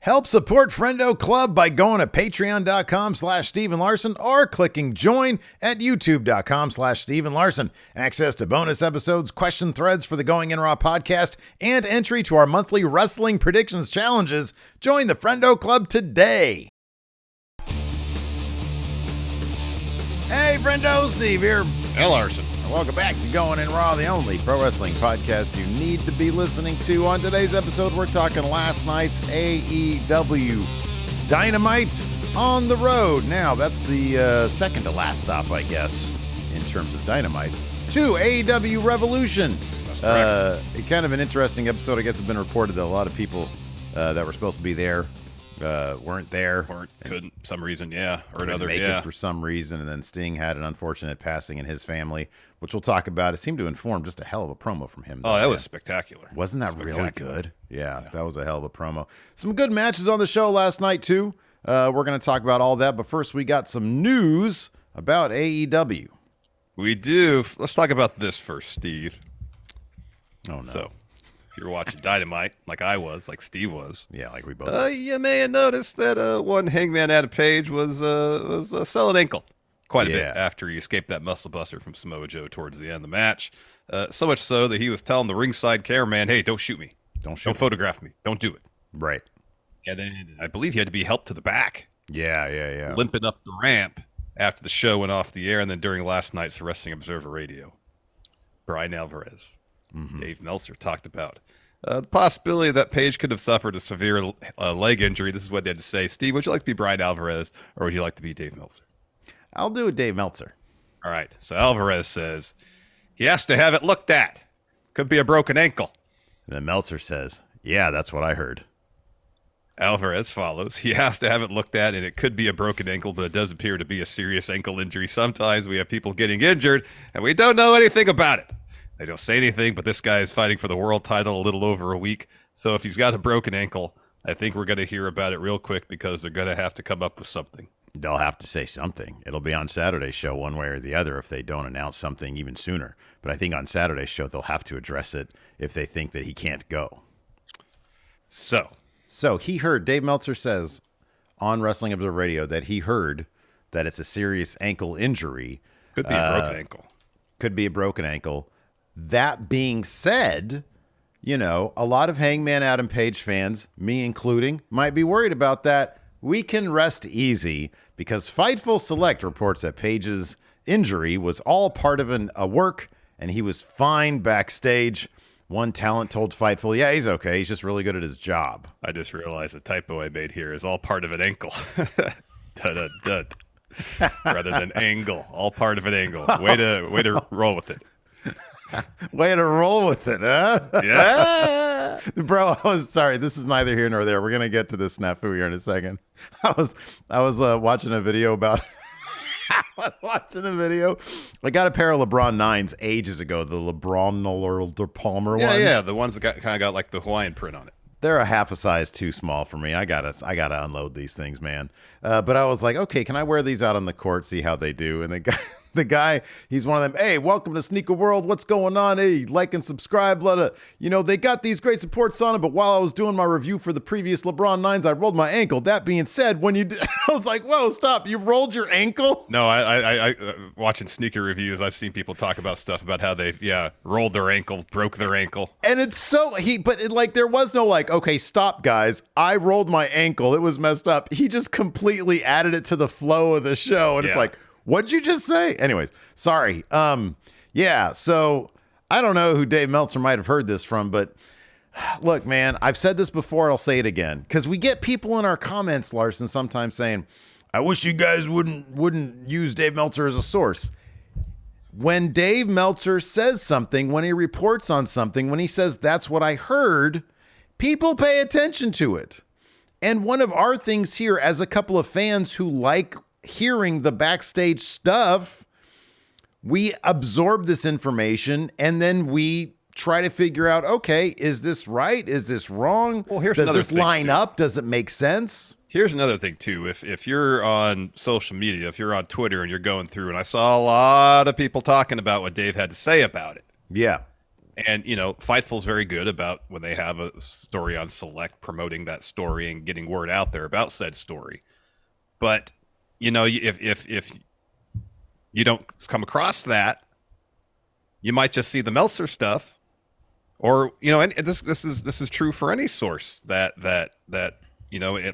Help support Friendo Club by going to patreon.com/Steven Larson or clicking join at youtube.com/Steven Larson. Access to bonus episodes, question threads for the Going In Raw podcast, and entry to our monthly wrestling predictions challenges. Join the Friendo Club today. Hey, Friendo, Steve here. Hey, Larson. Welcome back to Going In Raw, the only pro wrestling podcast you need to be listening to. On today's episode, we're talking last night's AEW Dynamite on the road. Now, that's the second to last stop, I guess, in terms of Dynamites, to AEW Revolution. That's correct. Kind of an interesting episode. I guess it's been reported that a lot of people that were supposed to be there weren't there. Couldn't, some reason, yeah. Or another, make yeah. it for some reason, and then Sting had an unfortunate passing in his family, which we'll talk about. It seemed to inform just a hell of a promo from him. Oh, that was spectacular. Wasn't that really good? Yeah, that was a hell of a promo. Some good matches on the show last night, too. We're going to talk about all that, but first we got some news about AEW. We do. Let's talk about this first, Steve. Oh, no. So, if you're watching Dynamite, like I was, like Steve was. Yeah, like we both. You may have noticed that one Hangman Adam Page was selling ankle quite a bit after he escaped that muscle buster from Samoa Joe towards the end of the match. So much so that he was telling the ringside cameraman, hey, don't shoot me. Don't photograph me. Don't do it. Right. And then I believe he had to be helped to the back. Yeah. Limping up the ramp after the show went off the air, and then during last night's Wrestling Observer Radio. Bryan Alvarez. Dave Meltzer talked about the possibility that Page could have suffered a severe leg injury. This is what they had to say. Steve, would you like to be Bryan Alvarez, or would you like to be Dave Meltzer? I'll do it, Dave Meltzer. All right. So Alvarez says he has to have it looked at. Could be a broken ankle. And then Meltzer says, yeah, that's what I heard. Alvarez follows. He has to have it looked at, and it could be a broken ankle, but it does appear to be a serious ankle injury. Sometimes we have people getting injured, and we don't know anything about it. They don't say anything, but this guy is fighting for the world title a little over a week. So if he's got a broken ankle, I think we're going to hear about it real quick because they're going to have to come up with something. They'll have to say something. It'll be on Saturday's show one way or the other if they don't announce something even sooner. But I think on Saturday's show, they'll have to address it if they think that he can't go. So he heard, Dave Meltzer says on Wrestling Observer Radio that he heard that it's a serious ankle injury. Could be a broken ankle. Could be a broken ankle. That being said, you know, a lot of Hangman Adam Page fans, me including, might be worried about that. We can rest easy because Fightful Select reports that Page's injury was all part of a work, and he was fine backstage. One talent told Fightful, yeah, he's okay. He's just really good at his job. I just realized the typo I made here is all part of an ankle. Dud. Rather than angle. All part of an angle. Way to roll with it. Way to roll with it, huh? Yeah. Bro, I was sorry. This is neither here nor there. We're going to get to this snafu here in a second. I was watching a video about I got a pair of LeBron 9s ages ago, the LeBron or Palmer ones. Yeah, the ones that kind of got like the Hawaiian print on it. They're a half a size too small for me. I gotta unload these things, man. But I was like, okay, can I wear these out on the court, see how they do? And the guy, he's one of them. Hey, welcome to Sneaker World. What's going on? Hey, like and subscribe. They got these great supports on it. But while I was doing my review for the previous LeBron 9s, I rolled my ankle. That being said, when you did, I was like, whoa, stop! You rolled your ankle? No, I watching sneaker reviews, I've seen people talk about stuff about how they rolled their ankle, broke their ankle, and it's so there was no okay, stop, guys. I rolled my ankle. It was messed up. He just completely added it to the flow of the show, and it's like, what'd you just say? Anyways, sorry. So I don't know who Dave Meltzer might have heard this from, but look, man, I've said this before. I'll say it again because we get people in our comments, Larson, sometimes saying, I wish you guys wouldn't use Dave Meltzer as a source. When Dave Meltzer says something, when he reports on something, when he says that's what I heard, people pay attention to it. And one of our things here as a couple of fans who like hearing the backstage stuff, we absorb this information and then we try to figure out, okay, is this right? Is this wrong? Well, here's Does another this thing, line too. up? Does it make sense? Here's another thing, too. If you're on social media, if you're on Twitter and you're going through, and I saw a lot of people talking about what Dave had to say about it. Yeah. And, Fightful's very good about when they have a story on Select, promoting that story and getting word out there about said story. But, if you don't come across that, you might just see the Meltzer stuff. Or, and this is true for any source that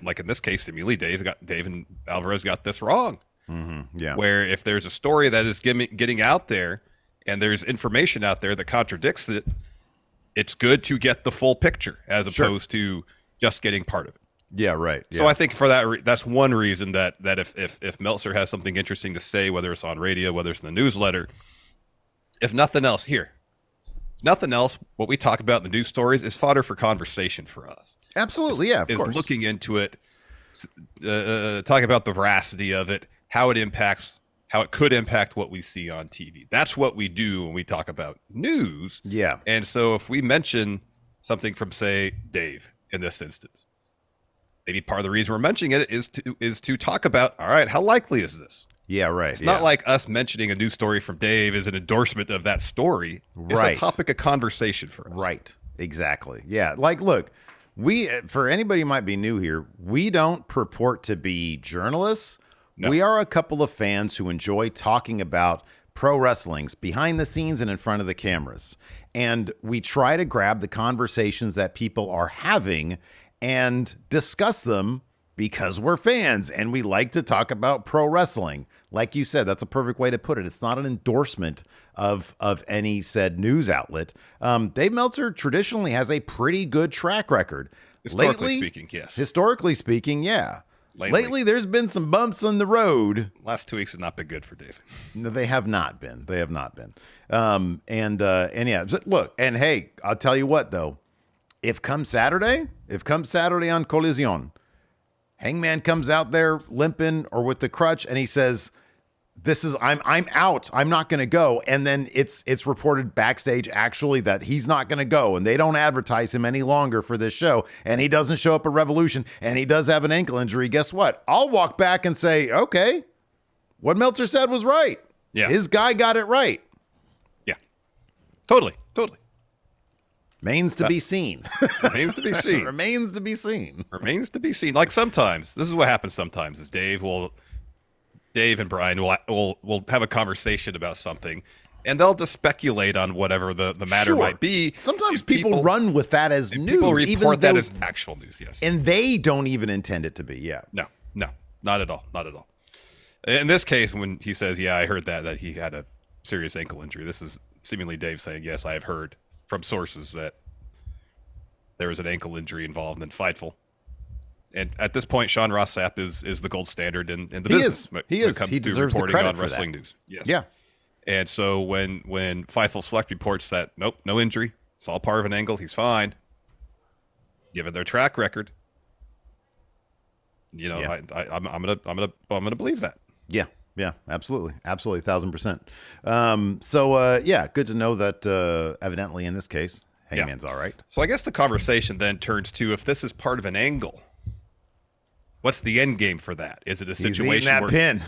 like in this case, seemingly Dave and Alvarez got this wrong. Mm-hmm. Yeah. Where if there's a story that is getting out there, and there's information out there that contradicts it, it's good to get the full picture as opposed to just getting part of it. Yeah, right. Yeah. So I think for that, that's one reason that if Meltzer has something interesting to say, whether it's on radio, whether it's in the newsletter, if nothing else, what we talk about in the news stories is fodder for conversation for us. Absolutely, yeah, of course. Looking into it, talking about the veracity of it, how it could impact what we see on TV. That's what we do when we talk about news. Yeah. And so if we mention something from, say, Dave in this instance, maybe part of the reason we're mentioning it is to talk about, all right, how likely is this? Yeah, right. It's not like us mentioning a news story from Dave is an endorsement of that story. Right. It's a topic of conversation for us. Right. Exactly. Yeah. Like, look, for anybody who might be new here, we don't purport to be journalists. No. We are a couple of fans who enjoy talking about pro wrestling's behind the scenes and in front of the cameras. And we try to grab the conversations that people are having and discuss them because we're fans and we like to talk about pro wrestling. Like you said, that's a perfect way to put it. It's not an endorsement of any said news outlet. Dave Meltzer traditionally has a pretty good track record. Historically speaking, yes. Historically speaking, yeah. Lately, there's been some bumps on the road. Last 2 weeks have not been good for Dave. No, they have not been. And yeah, look, and hey, I'll tell you what though, if come Saturday on Collision, Hangman comes out there limping or with the crutch, and he says, I'm out. I'm not going to go. And then it's reported backstage actually that he's not going to go, and they don't advertise him any longer for this show. And he doesn't show up at Revolution, and he does have an ankle injury. Guess what? I'll walk back and say, okay, what Meltzer said was right. Yeah. His guy got it right. Yeah. Totally. Remains to be seen. Remains to be seen. Remains to be seen. Remains to be seen. Like sometimes, this is what happens sometimes, is Dave and Brian will have a conversation about something, and they'll just speculate on whatever the matter might be. Sometimes people run with that as news. People report that as actual news, yes. And they don't even intend it to be, yeah. No, not at all. In this case, when he says, yeah, I heard that he had a serious ankle injury, this is seemingly Dave saying, yes, I have heard from sources that there was an ankle injury involved in Fightful. And at this point, Sean Ross Sapp is the gold standard in the business. He is. He deserves the credit for wrestling that. News. Yes. Yeah. And so when Fightful Select reports that nope, no injury, it's all part of an angle, he's fine. Given their track record, I'm gonna believe that. Yeah, absolutely, 1,000%. So good to know that evidently in this case, Hangman's all right. So I guess the conversation then turns to, if this is part of an angle, what's the end game for that? Is it a situation He's eating that pin?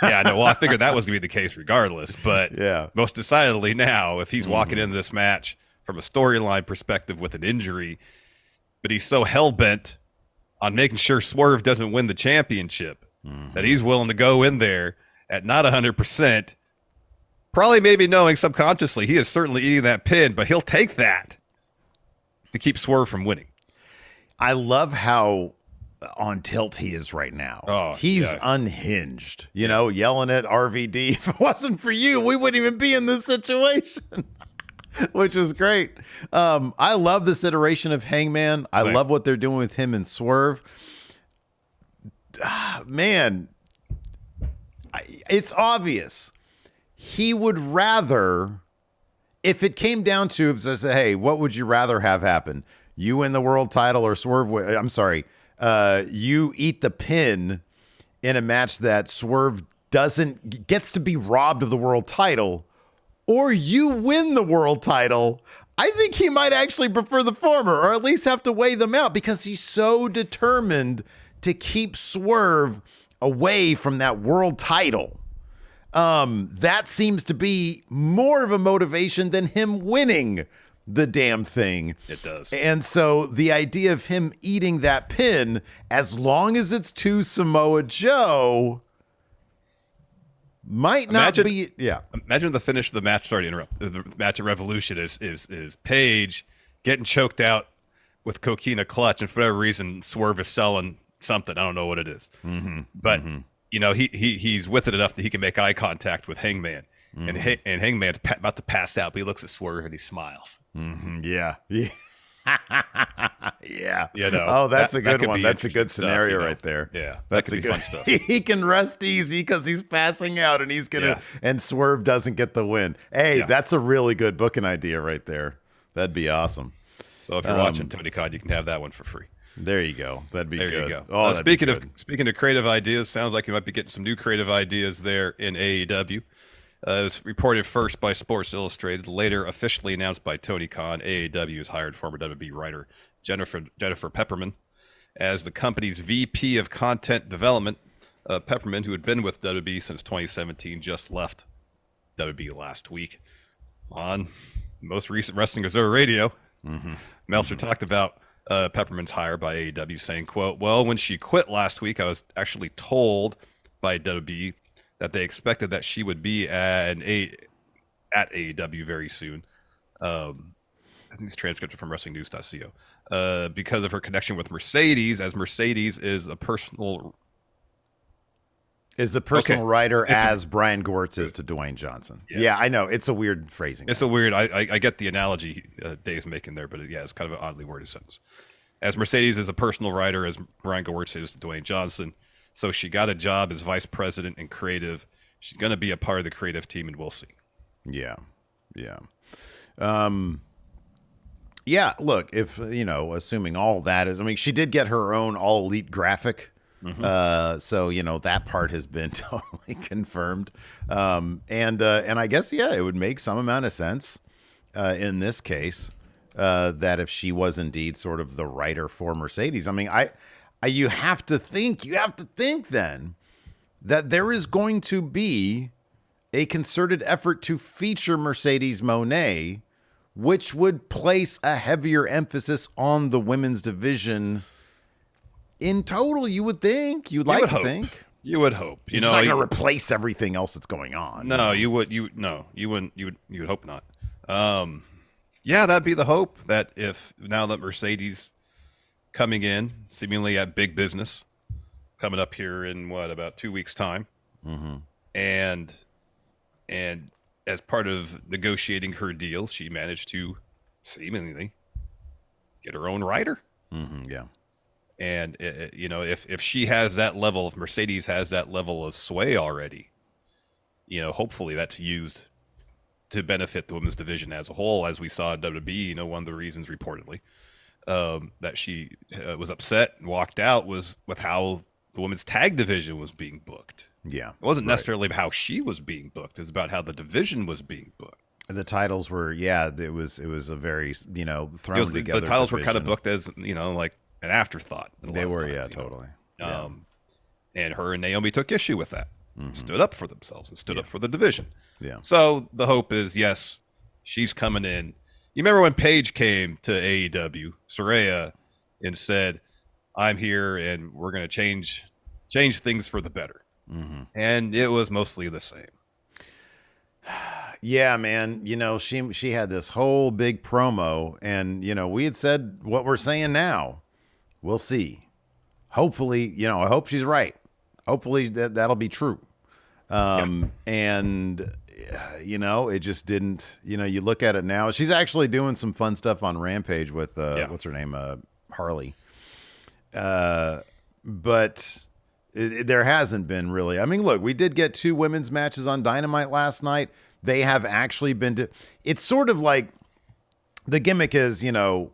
Yeah, no. Well, I figured that was going to be the case regardless. But yeah, most decidedly now, if he's walking into this match from a storyline perspective with an injury, but he's so hell-bent on making sure Swerve doesn't win the championship that he's willing to go in there at not 100%, probably maybe knowing subconsciously he is certainly eating that pin, but he'll take that to keep Swerve from winning. I love how on tilt he is right now. Oh, he's unhinged, yelling at RVD. If it wasn't for you, we wouldn't even be in this situation. Which was great. I love this iteration of Hangman. I love what they're doing with him and Swerve. Man, it's obvious. He would rather, if it came down to, if I say, hey, what would you rather have happen? You win the world title or Swerve? You eat the pin in a match that Swerve gets to be robbed of the world title, or you win the world title. I think he might actually prefer the former, or at least have to weigh them out, because he's so determined to keep Swerve away from that world title. That seems to be more of a motivation than him winning the damn thing. It does. And so the idea of him eating that pin, as long as it's to Samoa Joe, might not be. Yeah. Imagine the finish of the match. Sorry to interrupt. The match at Revolution is Paige getting choked out with Coquina clutch, and for whatever reason, Swerve is selling something. I don't know what it is. But he's with it enough that he can make eye contact with Hangman, and Hangman's about to pass out, but he looks at Swerve and he smiles. Yeah. Yeah. Oh, that's a good one. That's a good scenario right there. Yeah, that's a good fun stuff. He can rest easy because he's passing out, and he's gonna and Swerve doesn't get the win. Hey, that's a really good booking idea right there. That'd be awesome. So if you're watching Tony Khan, you can have that one for free. There you go. That'd be good. There you go. Oh, speaking of creative ideas, sounds like you might be getting some new creative ideas there in AEW. It was reported first by Sports Illustrated, later officially announced by Tony Khan. AEW has hired former WWE writer Jennifer Pepperman as the company's VP of Content Development. Pepperman, who had been with WWE since 2017, just left WWE last week. On most recent Wrestling Observer Radio, Meltzer talked about Pepperman's hire by AEW, saying, quote, "Well, when she quit last week, I was actually told by WWE that they expected that she would be at AEW very soon." I think it's transcripted from WrestlingNews.co. Because of her connection with Mercedes, as Mercedes is a personal writer as Brian Gewirtz is to Dwayne Johnson. Yeah, I know. It's a weird phrasing. It's a weird, I get the analogy Dave's making there, but it's kind of an oddly worded sentence. As Mercedes is a personal writer, as Brian Gewirtz is to Dwayne Johnson. So she got a job as vice president and creative. She's going to be a part of the creative team, and we'll see. Yeah. Look, if, assuming all that is, she did get her own all elite graphic. So, that part has been totally confirmed. And I guess, it would make some amount of sense in this case that if she was indeed sort of the writer for Mercedes. You have to think then that there is going to be a concerted effort to feature Mercedes Moné, which would place a heavier emphasis on the women's division in total. You would think. You'd like to think. You would hope. You're not going to replace everything else that's going on. No, you wouldn't. You would hope not. That'd be the hope, that if now that Mercedes coming in seemingly at big business, coming up here in about 2 weeks' time, and as part of negotiating her deal, she managed to seemingly get her own writer. And if she has that level, if Mercedes has that level of sway already, hopefully that's used to benefit the women's division as a whole, as we saw in WWE. One of the reasons reportedly that she was upset and walked out was with how the women's tag division was being booked. Yeah, it wasn't necessarily how she was being booked; it was about how the division was being booked. The titles were, it was a very thrown together. The titles division. were kind of booked as like an afterthought. They were, totally. And her and Naomi took issue with that, stood up for themselves, and stood up for the division. Yeah. So the hope is, yes, she's coming in. You remember when Paige came to AEW, Saraya, and said, "I'm here, and we're going to change things for the better," and it was mostly the same. Yeah, man. She had this whole big promo, and we had said what we're saying now. We'll see. Hopefully, I hope she's right. Hopefully that'll be true. And it just didn't. You look at it now. She's actually doing some fun stuff on Rampage with what's her name, Harley. But there hasn't been really. Look, we did get 2 women's matches on Dynamite last night. They have actually been. It's sort of like the gimmick is,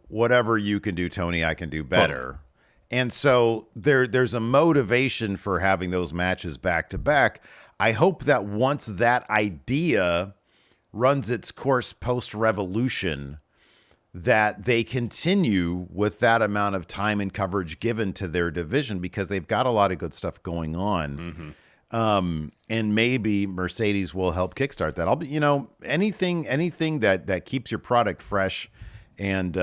whatever you can do, Tony, I can do better. And so there's a motivation for having those matches back to back. I hope that once that idea runs its course post-Revolution, that they continue with that amount of time and coverage given to their division, because they've got a lot of good stuff going on. And maybe Mercedes will help kickstart that. I'll be, anything that keeps your product fresh and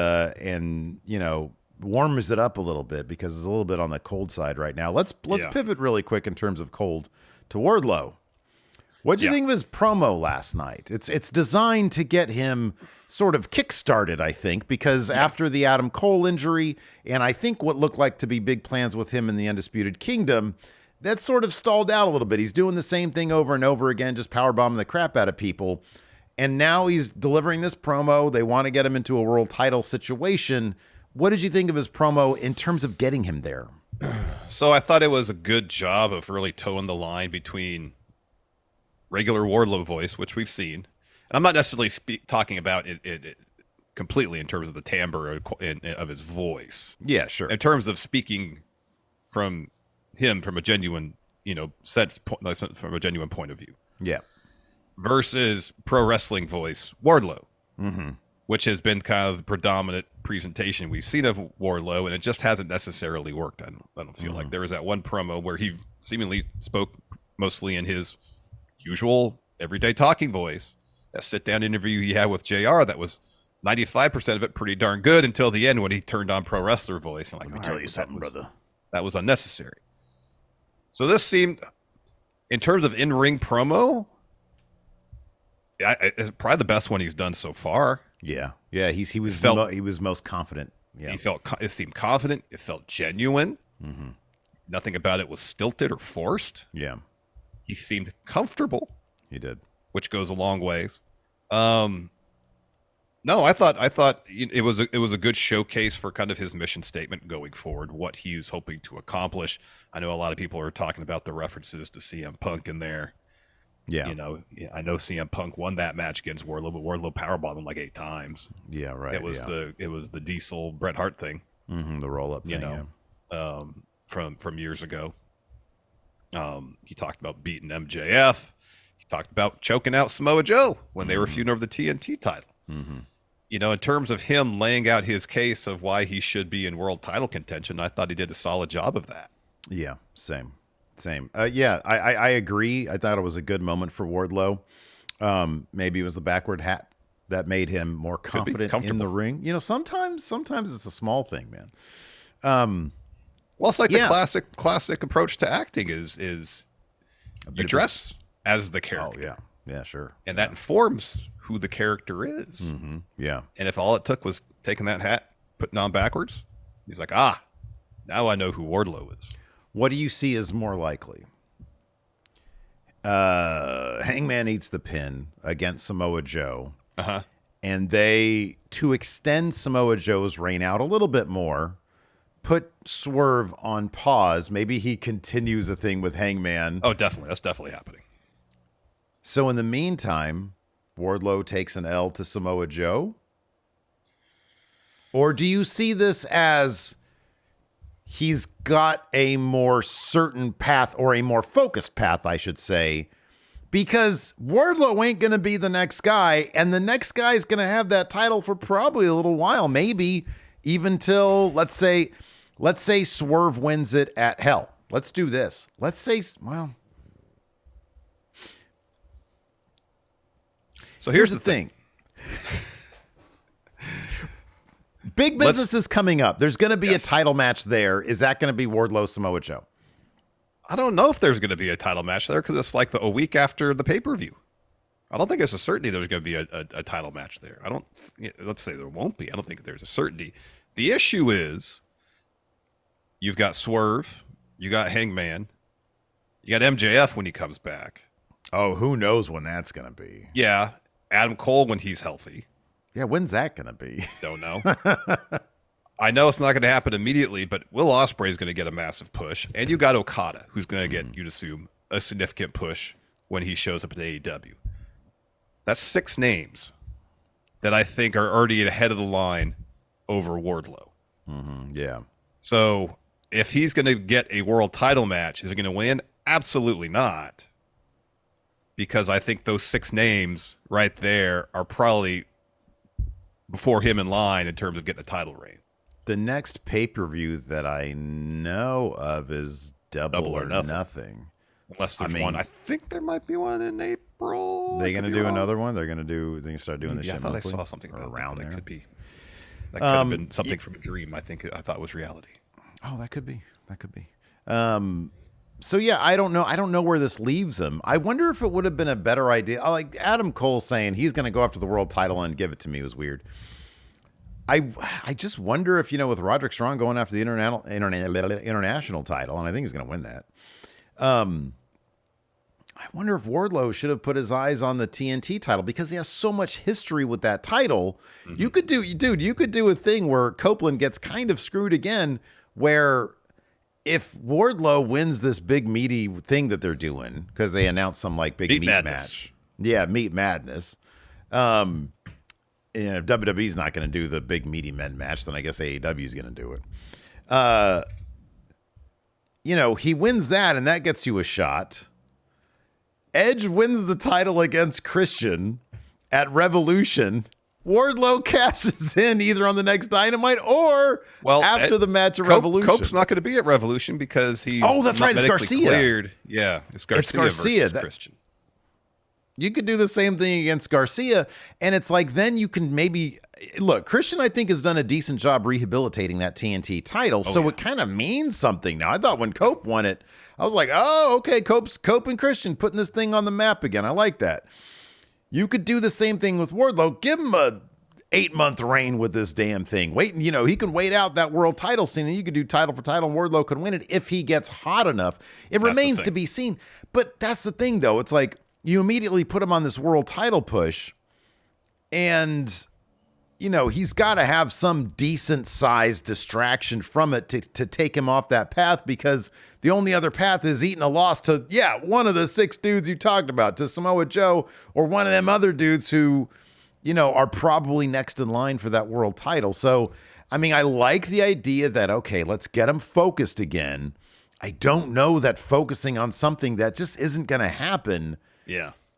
warms it up a little bit, because it's a little bit on the cold side right now. Let's pivot really quick in terms of cold to Wardlow. What do you think of his promo last night? It's designed to get him sort of kickstarted, I think, because after the Adam Cole injury, and I think what looked like to be big plans with him in the Undisputed Kingdom, that sort of stalled out a little bit. He's doing the same thing over and over again, just powerbombing the crap out of people. And now he's delivering this promo. They want to get him into a world title situation. What did you think of his promo in terms of getting him there? So I thought it was a good job of really towing the line between regular Wardlow voice, which we've seen. And I'm not necessarily talking about it completely in terms of the timbre of his voice. Yeah, sure. In terms of speaking from him from a genuine, from a genuine point of view. Yeah. Versus pro wrestling voice Wardlow, which has been kind of the predominant presentation we've seen of Wardlow, and it just hasn't necessarily worked. I don't feel like there was that one promo where he seemingly spoke mostly in his usual everyday talking voice. That sit-down interview he had with JR, that was 95% of it pretty darn good until the end when he turned on pro wrestler voice. You're like, let me tell you something, brother. That was unnecessary. So this seemed, in terms of in-ring promo, it's probably the best one he's done so far. Yeah. He was most confident. Yeah. It seemed confident. It felt genuine. Nothing about it was stilted or forced. Yeah. He seemed comfortable. He did, which goes a long ways. No, I thought it was a good showcase for kind of his mission statement going forward, what he's hoping to accomplish. I know a lot of people are talking about the references to CM Punk in there. Yeah. I know CM Punk won that match against Wardlow, but Wardlow powerbombed him like 8 times. Yeah, right. It was the Diesel Bret Hart thing. The roll up thing, from years ago. He talked about beating MJF. He talked about choking out Samoa Joe when they were feuding over the TNT title. In terms of him laying out his case of why he should be in world title contention, I thought he did a solid job of that. Yeah, same. I agree. I thought it was a good moment for Wardlow. Maybe it was the backward hat that made him more confident in the ring. Sometimes it's a small thing, man. Well, it's like the classic approach to acting is you dress as the character. Oh, yeah, sure. And that informs who the character is. Yeah. And if all it took was taking that hat, putting it on backwards, he's like, now I know who Wardlow is. What do you see as more likely? Hangman eats the pin against Samoa Joe. And to extend Samoa Joe's reign out a little bit more, put Swerve on pause. Maybe he continues a thing with Hangman. Oh, definitely. That's definitely happening. So in the meantime, Wardlow takes an L to Samoa Joe? Or do you see this as he's got a more certain path, or a more focused path, I should say, because Wardlow ain't going to be the next guy, and the next guy is going to have that title for probably a little while, maybe even till, let's say Swerve wins it at Hell. Let's do this. Let's say, so here's the thing. Big business is coming up. There's going to be a title match there. Is that going to be Wardlow Samoa Joe? I don't know if there's going to be a title match there because it's like a week after the pay-per-view. I don't think it's a certainty there's going to be a title match there. Let's say there won't be. I don't think there's a certainty. The issue is you've got Swerve, you got Hangman, you got MJF when he comes back. Oh, who knows when that's going to be? Yeah, Adam Cole when he's healthy. Yeah, when's that going to be? Don't know. I know it's not going to happen immediately, but Will Ospreay is going to get a massive push. And you got Okada, who's going to get, you'd assume, a significant push when he shows up at AEW. That's 6 names that I think are already ahead of the line over Wardlow. Yeah. So if he's going to get a world title match, is he going to win? Absolutely not. Because I think those 6 names right there are probably before him in line in terms of getting a title reign. The next pay-per-view that I know of is Double or Nothing. Unless there's one. I think there might be one in April. They going to do another one? They're going to start doing this shit I thought monthly? I saw something about around there. That could be. That could have been something from a dream. I thought was reality. Oh, that could be. So yeah, I don't know where this leaves him. I wonder if it would have been a better idea. Like Adam Cole saying he's going to go after the world title and give it to me was weird. I just wonder if, with Roderick Strong going after the international title, and I think he's going to win that. I wonder if Wardlow should have put his eyes on the TNT title because he has so much history with that title. Mm-hmm. You could do a thing where Copeland gets kind of screwed again, where if Wardlow wins this big meaty thing that they're doing, because they announced some like big meat match. Yeah, Meat Madness. If WWE's not going to do the big meaty men match, then I guess AEW is going to do it. He wins that, and that gets you a shot. Edge wins the title against Christian at Revolution. Wardlow cashes in either on the next Dynamite or after the match at Revolution. Cope's not going to be at Revolution because he's that's right. It's Garcia. Cleared. Yeah, it's Garcia versus Christian. You could do the same thing against Garcia, and it's like then you can maybe look. Christian, I think, has done a decent job rehabilitating that TNT title, it kind of means something now. I thought when Cope won it, I was like, oh, okay, Cope and Christian putting this thing on the map again. I like that. You could do the same thing with Wardlow. Give him a 8-month reign with this damn thing. He can wait out that world title scene, and you could do title for title, and Wardlow could win it if he gets hot enough. It remains to be seen. But that's the thing, though. It's like you immediately put him on this world title push, and he's got to have some decent sized distraction from it to take him off that path, because the only other path is eating a loss to, one of the 6 dudes you talked about, to Samoa Joe or one of them other dudes who, are probably next in line for that world title. So, I like the idea that, okay, let's get him focused again. I don't know that focusing on something that just isn't going to happen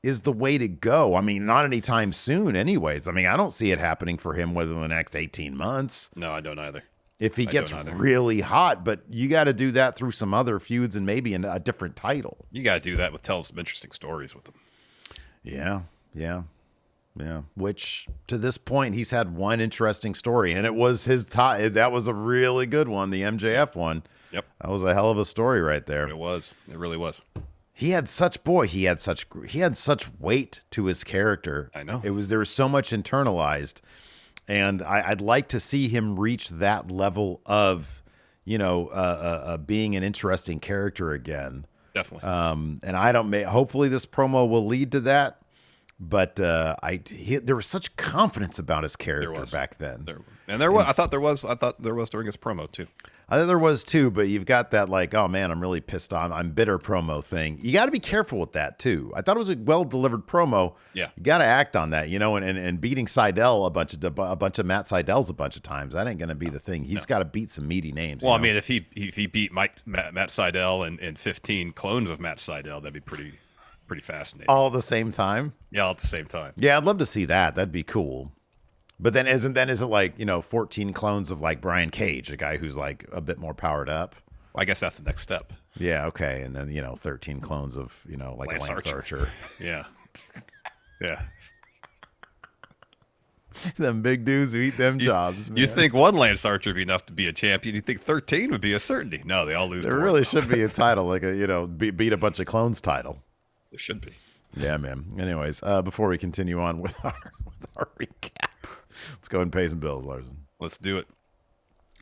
is the way to go. Not anytime soon anyways. I don't see it happening for him within the next 18 months. No, I don't either. If he gets really hot, but you got to do that through some other feuds and maybe a different title. You got to do that with telling some interesting stories with him. Yeah. Which to this point, he's had one interesting story, and it was his tie. That was a really good one, the MJF one. Yep. That was a hell of a story right there. It was. It really was. He had such weight to his character. I know. There was so much internalized. And I'd like to see him reach that level of, being an interesting character again. Definitely. And hopefully this promo will lead to that. But there was such confidence about his character back then. I thought there was during his promo too. I thought there was too, but you've got that like, oh man, I'm really pissed on, I'm bitter promo thing. You got to be careful with that too. I thought it was a well-delivered promo. Yeah. You got to act on that, and beating Seidel a bunch of Matt Seidels a bunch of times. That ain't going to be the thing. He's got to beat some meaty names. Well, if he beat Matt Seidel and 15 clones of Matt Seidel, that'd be pretty fascinating. All at the same time? Yeah, all at the same time. Yeah, I'd love to see that. That'd be cool. But then is it like, 14 clones of like Brian Cage, a guy who's like a bit more powered up? Well, I guess that's the next step. Yeah, okay. And then, 13 clones of, like Lance Archer. Yeah. Yeah. Them big dudes who eat them jobs, man. You think one Lance Archer would be enough to be a champion? You think 13 would be a certainty? No, they all lose. There really should be a title, like a, beat a bunch of clones title. There should be. Yeah, man. Anyways, before we continue on with our recap, let's go ahead and pay some bills, Larson. Let's do it.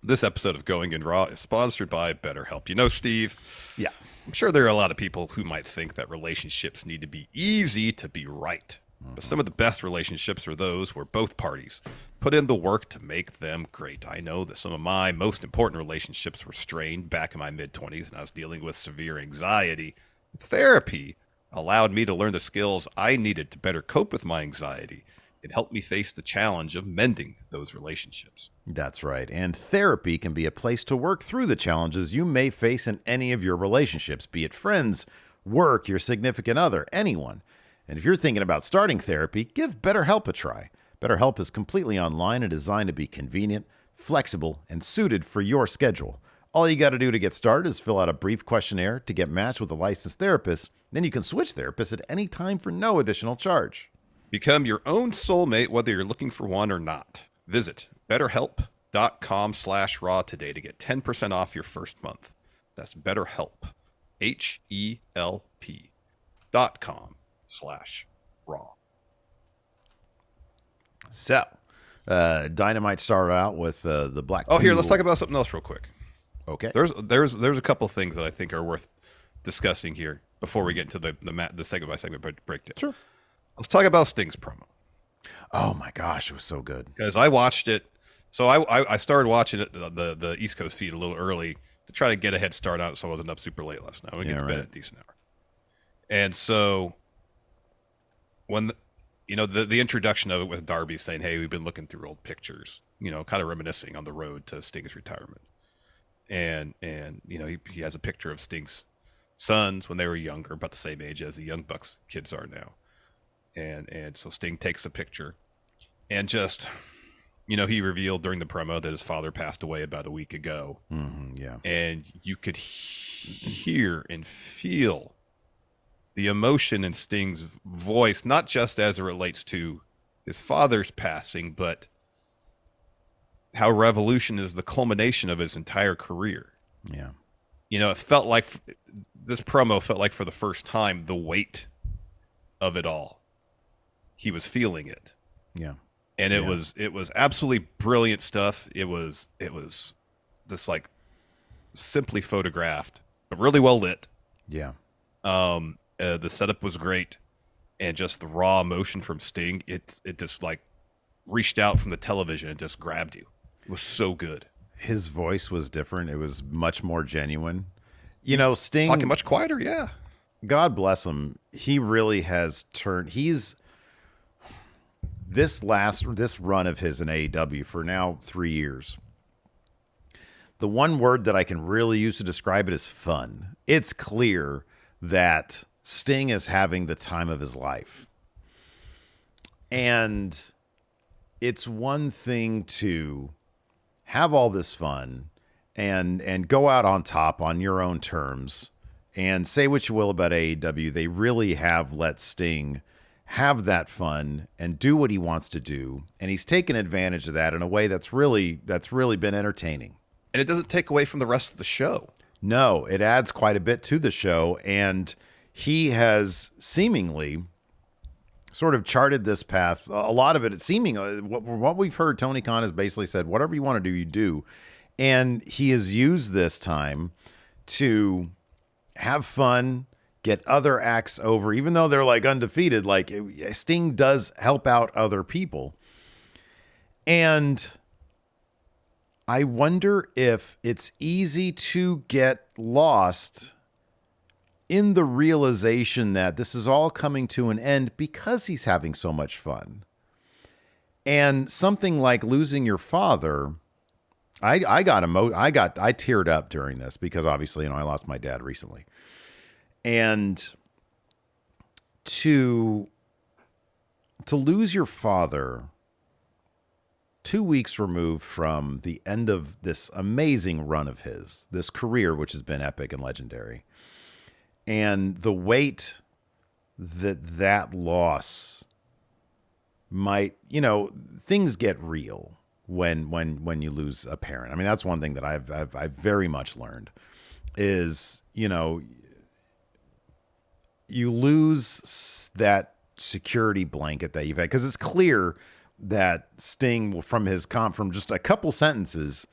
This episode of Going in Raw is sponsored by BetterHelp. Steve? Yeah. I'm sure there are a lot of people who might think that relationships need to be easy to be right. Mm-hmm. But some of the best relationships are those where both parties put in the work to make them great. I know that some of my most important relationships were strained back in my mid-20s, and I was dealing with severe anxiety. Therapy allowed me to learn the skills I needed to better cope with my anxiety. It helped me face the challenge of mending those relationships. That's right. And therapy can be a place to work through the challenges you may face in any of your relationships, be it friends, work, your significant other, anyone. And if you're thinking about starting therapy, give BetterHelp a try. BetterHelp is completely online and designed to be convenient, flexible, and suited for your schedule. All you got to do to get started is fill out a brief questionnaire to get matched with a licensed therapist. Then you can switch therapists at any time for no additional charge. Become your own soulmate, whether you're looking for one or not. Visit betterhelp.com/raw today to get 10% off your first month. That's BetterHelp, HELP.com/raw. So, Dynamite started out with the Black. Oh, here, let's talk about something else real quick. Okay. There's a couple things that I think are worth discussing here before we get into the segment by segment breakdown. Sure. Let's talk about Sting's promo. Oh my gosh, it was so good. Because I watched it. So I started watching it the East Coast feed a little early to try to get a head start on it, so I wasn't up super late last night. We get to bed at a decent hour. And so when the introduction of it with Darby saying, "Hey, we've been looking through old pictures," kind of reminiscing on the road to Sting's retirement. And he has a picture of Sting's sons when they were younger, about the same age as the Young Bucks kids are now. And so Sting takes a picture, and just he revealed during the promo that his father passed away about a week ago. Yeah. And you could hear and feel the emotion in Sting's voice, not just as it relates to his father's passing, but how Revolution is the culmination of his entire career. Yeah. It felt like this promo felt like for the first time the weight of it all. He was feeling it. Yeah. And it was absolutely brilliant stuff. It was this like simply photographed, but really well lit. Yeah. The setup was great, and just the raw emotion from Sting, it just like reached out from the television and just grabbed you. It was so good. His voice was different. It was much more genuine. Sting talking much quieter. Yeah. God bless him. He really has turned. This run of his in AEW for now 3 years. The one word that I can really use to describe it is fun. It's clear that Sting is having the time of his life. And it's one thing to have all this fun and go out on top on your own terms, and say what you will about AEW. They really have let Sting have that fun and do what he wants to do. And he's taken advantage of that in a way that's really been entertaining. And it doesn't take away from the rest of the show. No, it adds quite a bit to the show. And he has seemingly sort of charted this path. A lot of it seemingly, what we've heard, Tony Khan has basically said, whatever you want to do, you do. And he has used this time to have fun, get other acts over, even though they're like undefeated. Like Sting does help out other people. And I wonder if it's easy to get lost in the realization that this is all coming to an end because he's having so much fun. And something like losing your father, I teared up during this because obviously, I lost my dad recently. And to lose your father 2 weeks removed from the end of this amazing run of his, this career, which has been epic and legendary, and the weight that loss might, things get real when you lose a parent. I mean, that's one thing that I've very much learned is, you lose that security blanket that you've had, because it's clear that Sting, from just a couple sentences,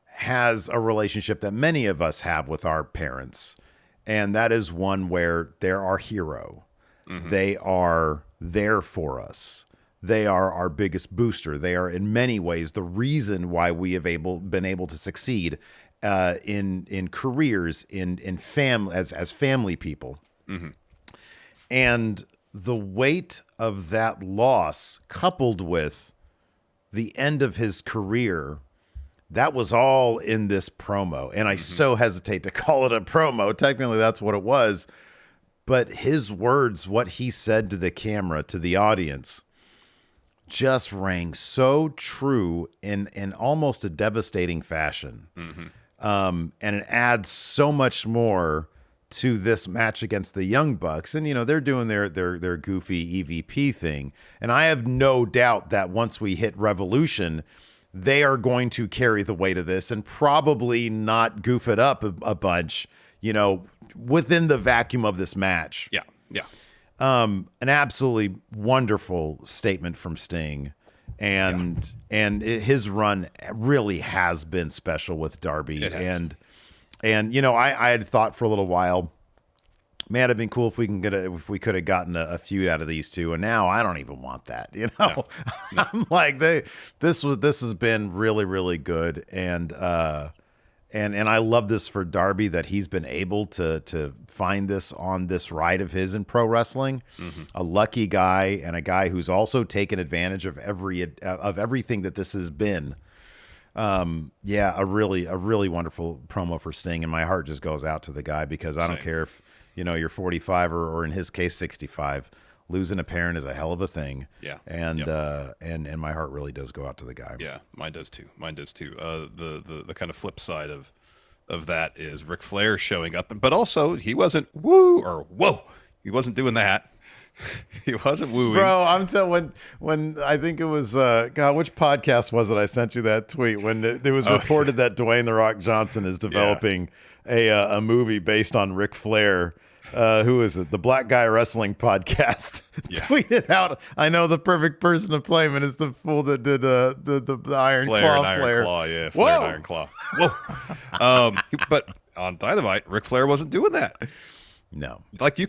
has a relationship that many of us have with our parents. And that is one where they're our hero. Mm-hmm. They are there for us. They are our biggest booster. They are in many ways the reason why we have been able to succeed in careers, in family, as family people. Mm-hmm. And the weight of that loss, coupled with the end of his career, that was all in this promo. And I so hesitate to call it a promo. Technically, that's what it was. But his words, what he said to the camera, to the audience, just rang so true in almost a devastating fashion. Mm-hmm. And it adds so much more to this match against the Young Bucks. And, they're doing their goofy EVP thing. And I have no doubt that once we hit Revolution, they are going to carry the weight of this and probably not goof it up a bunch, within the vacuum of this match. Yeah. Yeah. An absolutely wonderful statement from Sting. And his run really has been special with Darby. And I had thought for a little while, man, it'd been cool if we could have gotten a feud out of these two. And now I don't even want that. No. I'm like, this has been really, really good. And I love this for Darby, that he's been able to find this on this ride of his in pro wrestling. Mm-hmm. A lucky guy, and a guy who's also taken advantage of everything that this has been. A really wonderful promo for Sting, and my heart just goes out to the guy, because I don't care if you're 45 or in his case 65. Losing a parent is a hell of a thing. Yeah. And my heart really does go out to the guy. Yeah, mine does too. The kind of flip side of that is Ric Flair showing up, but also he wasn't woo or whoa. He wasn't doing that. He wasn't wooing. Bro, I'm telling when I think it was God, which podcast was it? I sent you that tweet when it was reported that Dwayne The Rock Johnson is developing a movie based on Ric Flair. Who is it? The Black Guy Wrestling Podcast tweeted out, "I know the perfect person to play him, and it's the fool that did the Iron Claw Flair. Flair and Iron Claw. Whoa. But on Dynamite, Ric Flair wasn't doing that. No, like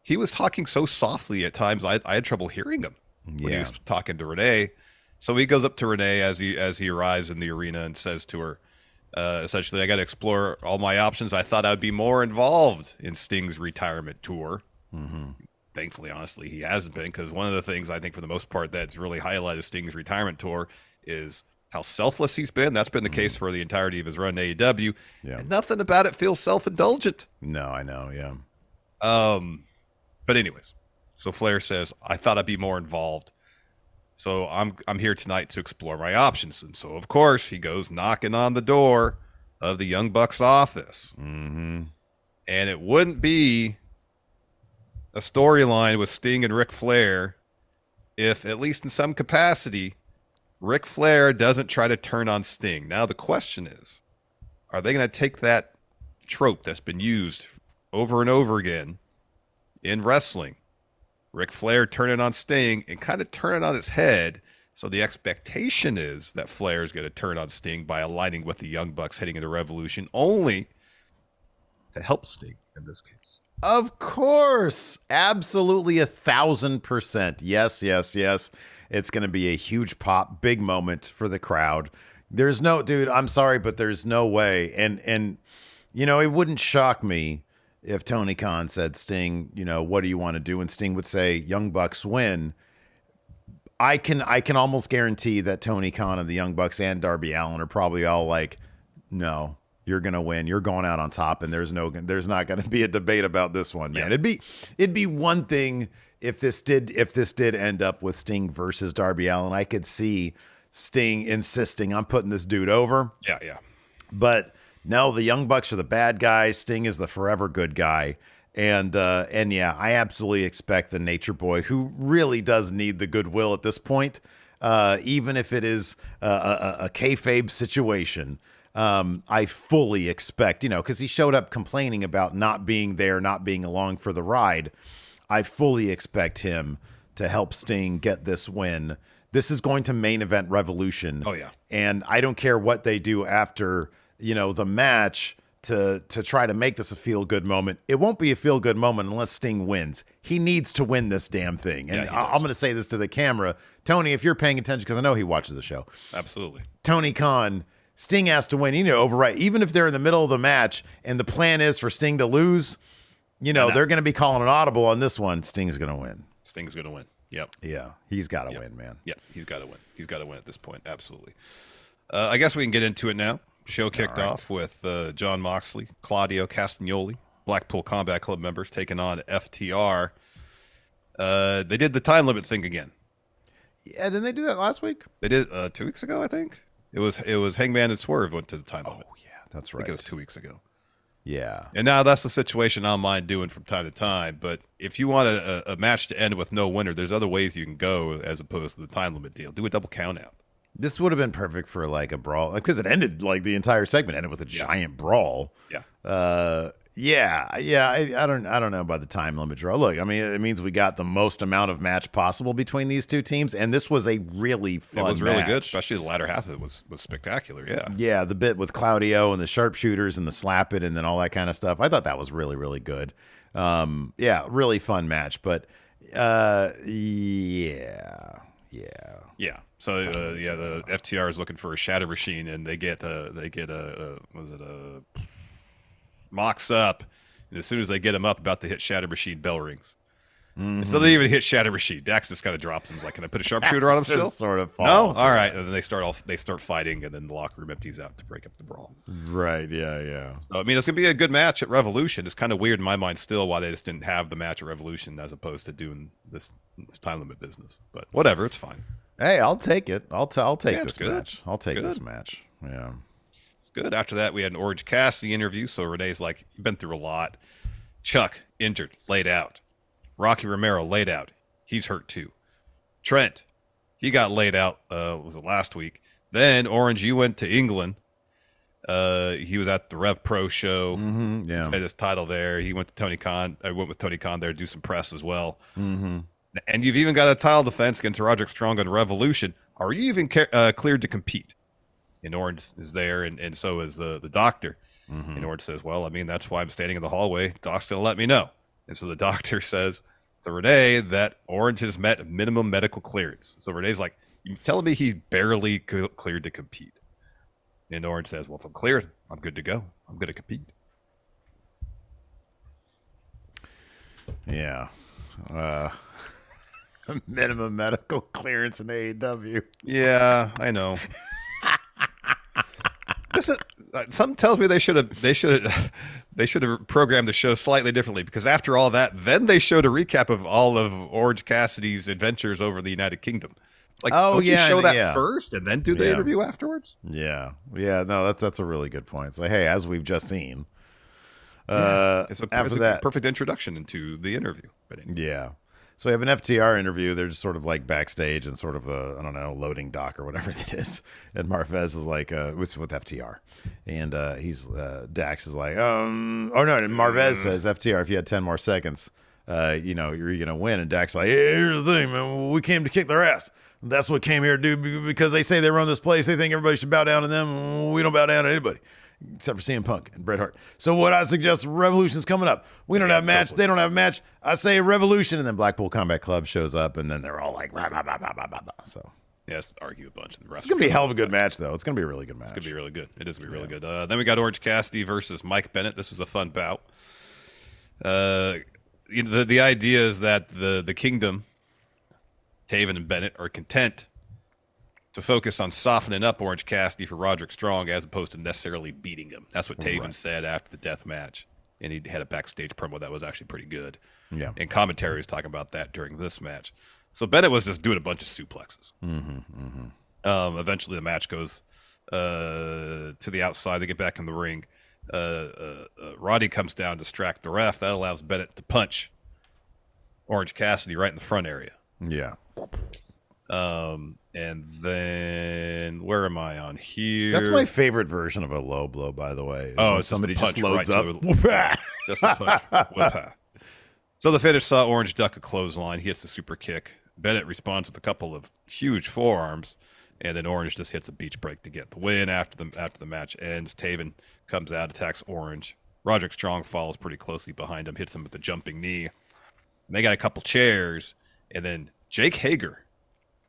he was talking so softly at times. I had trouble hearing him when he was talking to Renee. So he goes up to Renee as he arrives in the arena and says to her, essentially, I got to explore all my options. I thought I'd be more involved in Sting's retirement tour. Mm-hmm. Thankfully, honestly, he hasn't been, because one of the things I think for the most part that's really highlighted Sting's retirement tour is how selfless he's been. That's been the case for the entirety of his run in AEW. Yeah. And nothing about it feels self-indulgent. No, I know, yeah. But anyways, so Flair says, I thought I'd be more involved. So I'm here tonight to explore my options. And so, of course, he goes knocking on the door of the Young Bucks office. Mm-hmm. And it wouldn't be a storyline with Sting and Ric Flair if, at least in some capacity, Ric Flair doesn't try to turn on Sting. Now, the question is, are they going to take that trope that's been used over and over again in wrestling, Ric Flair turning on Sting, and kind of turn it on its head? So the expectation is that Flair is going to turn on Sting by aligning with the Young Bucks heading into Revolution, only to help Sting in this case. Of course. Absolutely 1,000%. Yes. It's going to be a huge pop, big moment for the crowd. There's no, dude, I'm sorry, but there's no way. And it wouldn't shock me if Tony Khan said, Sting, what do you want to do? And Sting would say, Young Bucks win. I can almost guarantee that Tony Khan and the Young Bucks and Darby Allin are probably all like, no, you're going to win. You're going out on top, and there's not going to be a debate about this one, man. Yeah. It'd be one thing if this did end up with Sting versus Darby Allin. I could see Sting insisting, I'm putting this dude over. Yeah. But no, the Young Bucks are the bad guys. Sting is the forever good guy. And yeah, I absolutely expect the Nature Boy, who really does need the goodwill at this point, even if it is a kayfabe situation. I fully expect, because he showed up complaining about not being there, not being along for the ride. I fully expect him to help Sting get this win. This is going to main event Revolution. Oh, yeah. And I don't care what they do after the match to try to make this a feel-good moment. It won't be a feel-good moment unless Sting wins. He needs to win this damn thing. And I'm going to say this to the camera. Tony, if you're paying attention, because I know he watches the show. Absolutely. Tony Khan, Sting has to win. You need to overwrite. Even if they're in the middle of the match and the plan is for Sting to lose, they're going to be calling an audible on this one. Sting's going to win. Sting's going to win. Yep. Yeah, he's got to win, man. Yeah, he's got to win. He's got to win at this point. Absolutely. I guess we can get into it now. Show kicked off with Jon Moxley, Claudio Castagnoli, Blackpool Combat Club members taking on FTR. They did the time limit thing again. Yeah, didn't they do that last week? They did 2 weeks ago, I think. It was Hangman and Swerve went to the time limit. Oh yeah, That's I right. think it was 2 weeks ago. Yeah. And now that's the situation I don't mind doing from time to time. But if you want a match to end with no winner, there's other ways you can go as opposed to the time limit deal. Do a double count out. This would have been perfect for like a brawl, because it ended like the entire segment ended with a giant brawl. Yeah. I don't know about the time limit draw. Look, I mean, it means we got the most amount of match possible between these two teams, and this was a really fun. It was really match. good, especially the latter half of it was spectacular. Yeah. Yeah, the bit with Claudio and the sharpshooters and the slap it and then all that kind of stuff. I thought that was really, really good. Really fun match. But yeah. So the FTR is looking for a shatter machine, and they get Mox up, and as soon as they get him up, about to hit shatter machine, bell rings. And so they even hit shatter machine. Dax just kind of drops him. He's like, "Can I put a sharpshooter on him still?" Sort of. No, all right. And then they start fighting, and then the locker room empties out to break up the brawl. Right. Yeah. So I mean, it's gonna be a good match at Revolution. It's kind of weird in my mind still why they just didn't have the match at Revolution as opposed to doing this time limit business. But whatever, it's fine. Hey, I'll take it. I'll take this good. match. I'll take this match. Yeah. It's good. After that, we had an Orange Cassidy interview. So Renee's like, "You've been through a lot." Chuck injured, laid out. Rocky Romero laid out. He's hurt too. Trent, he got laid out. Was it last week? Then Orange, you went to England. He was at the Rev Pro show. Yeah. Had his title there. He went to Tony Khan. I went with Tony Khan there to do some press as well. And you've even got a title defense against Roderick Strong on Revolution. Are you even cleared to compete? And Orange is there, and so is the doctor. And Orange says, "Well, I mean, that's why I'm standing in the hallway. Doc's going to let me know." And so the doctor says to Renee that Orange has met minimum medical clearance. So Renee's like, "You telling me he's barely cleared to compete?" And Orange says, "Well, if I'm cleared, I'm good to go. I'm going to compete." Yeah. Minimum medical clearance in AEW. Yeah, I know. Something tells me they should have programmed the show slightly differently, because after all that, then they showed a recap of all of Orange Cassidy's adventures over the United Kingdom. Like, don't you show that first and then do the interview afterwards? Yeah. No, that's a really good point. It's like, hey, as we've just seen, it's a that perfect introduction into the interview. Yeah. So we have an FTR interview. They're just sort of like backstage and sort of the, I don't know, loading dock or whatever it is. And Marvez is like, with FTR. And Dax is like, and Marvez says, "FTR, if you had 10 more seconds, you're going to win." And Dax is like, "Hey, here's the thing, man. We came to kick their ass. That's what came here to do, because they say they run this place. They think everybody should bow down to them. We don't bow down to anybody, except for CM Punk and Bret Hart. So what I suggest, Revolution's coming up. We don't have a match. They don't have a match. I say Revolution." And then Blackpool Combat Club shows up, and then they're all like, rah, rah, rah, rah, rah, rah, rah. So yes, argue a bunch. And the rest it's going to be a hell of a good match, though. It's going to be a really good match. It's going to be really good. It is going to be really good. Then we got Orange Cassidy versus Mike Bennett. This was a fun bout. The idea is that the Kingdom, Taven and Bennett, are content to focus on softening up Orange Cassidy for Roderick Strong as opposed to necessarily beating him. That's what Taven said after the death match. And he had a backstage promo that was actually pretty good. Yeah. And commentary was talking about that during this match. So Bennett was just doing a bunch of suplexes. Eventually the match goes to the outside. They get back in the ring. Roddy comes down to distract the ref. That allows Bennett to punch Orange Cassidy right in the front area. Yeah. And then where am I on here? That's my favorite version of a low blow, by the way. Oh, it's somebody just loads right up. Just a punch. Whoop-ah. So the finish saw Orange duck a clothesline. He hits the super kick. Bennett responds with a couple of huge forearms, and then Orange just hits a beach break to get the win. After the match ends, Taven comes out, attacks Orange. Roderick Strong follows pretty closely behind him, hits him with the jumping knee. And they got a couple chairs, and then Jake Hager,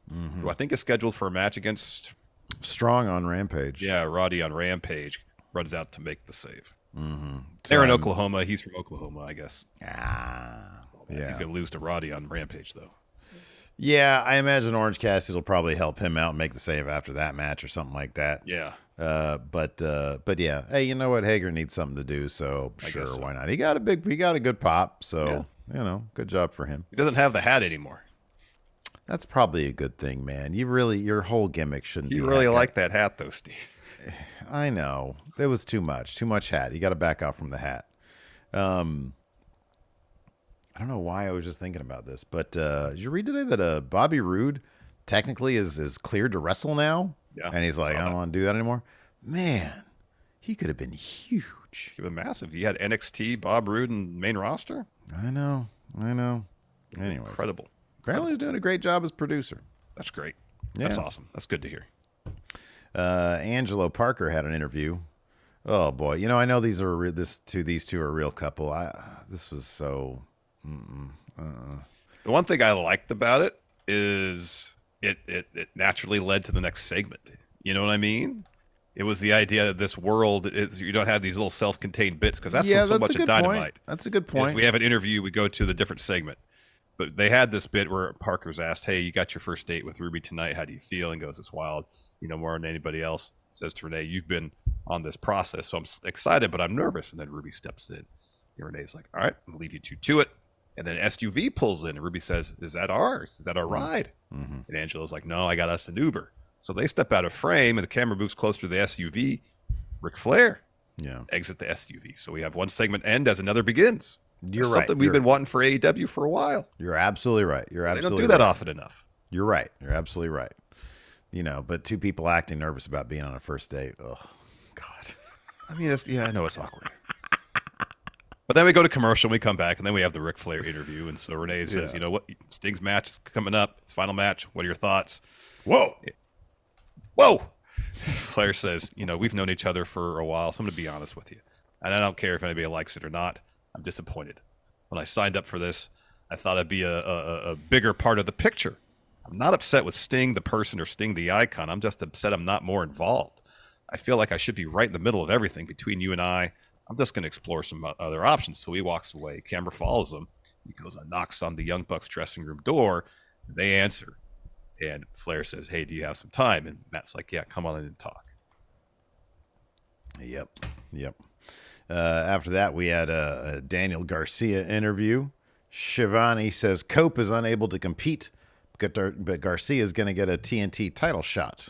who I think is scheduled for a match against Strong on Rampage. Yeah, Roddy on Rampage, runs out to make the save. So they're in Oklahoma. He's from Oklahoma, I guess. Yeah. He's going to lose to Roddy on Rampage, though. Yeah, I imagine Orange Cassidy will probably help him out and make the save after that match or something like that. Yeah. But yeah. Hey, you know what? Hager needs something to do, so sure, why not? He got a good pop, so good job for him. He doesn't have the hat anymore. That's probably a good thing, man. Your whole gimmick shouldn't be. You really like that hat, though, Steve. I know. It was too much. Too much hat. You got to back out from the hat. I don't know why I was just thinking about this, but did you read today that Bobby Roode technically is cleared to wrestle now? Yeah. And he's like, I don't want to do that anymore. Man, he could have been huge. He could have been massive. You had NXT, Bob Roode, and main roster. I know. Anyways. Incredible. Apparently he's doing a great job as producer. That's great. Yeah. That's awesome. That's good to hear. Angelo Parker had an interview. Oh boy, I know these two are a real couple. This was so. The one thing I liked about it is it naturally led to the next segment. You know what I mean? It was the idea that this world is, you don't have these little self-contained bits, because that's so much of Dynamite. Point. That's a good point. If we have an interview, we go to the different segment. But they had this bit where Parker's asked, "Hey, you got your first date with Ruby tonight. How do you feel?" And goes, "It's wild. More than anybody else." Says to Renee, "You've been on this process, so I'm excited, but I'm nervous." And then Ruby steps in. And Renee's like, "All right, I'm gonna leave you two to it." And then SUV pulls in, and Ruby says, "Is that ours? Is that our ride?" Mm-hmm. And Angelo's like, "No, I got us an Uber." So they step out of frame, and the camera moves closer to the SUV. Ric Flair, exit the SUV. So we have one segment end as another begins. You're right. Something we've been wanting for AEW for a while. You're absolutely right. They don't do that often enough. You're right. You're absolutely right. But two people acting nervous about being on a first date. Oh, God. I mean, I know it's awkward. But then we go to commercial, and we come back, and then we have the Ric Flair interview. And so Renee says, "You know what? Sting's match is coming up. It's final match. What are your thoughts?" Whoa. Flair says, "We've known each other for a while, so I'm going to be honest with you. And I don't care if anybody likes it or not. I'm disappointed. When I signed up for this, I thought I'd be a bigger part of the picture. I'm not upset with Sting, the person, or Sting, the icon. I'm just upset I'm not more involved. I feel like I should be right in the middle of everything between you and I. I'm just going to explore some other options." So he walks away. Camera follows him. He goes and knocks on the Young Bucks dressing room door. They answer. And Flair says, "Hey, do you have some time?" And Matt's like, "Yeah, come on in and talk." Yep. After that, we had a Daniel Garcia interview. Shivani says Cope is unable to compete, but Garcia is going to get a TNT title shot.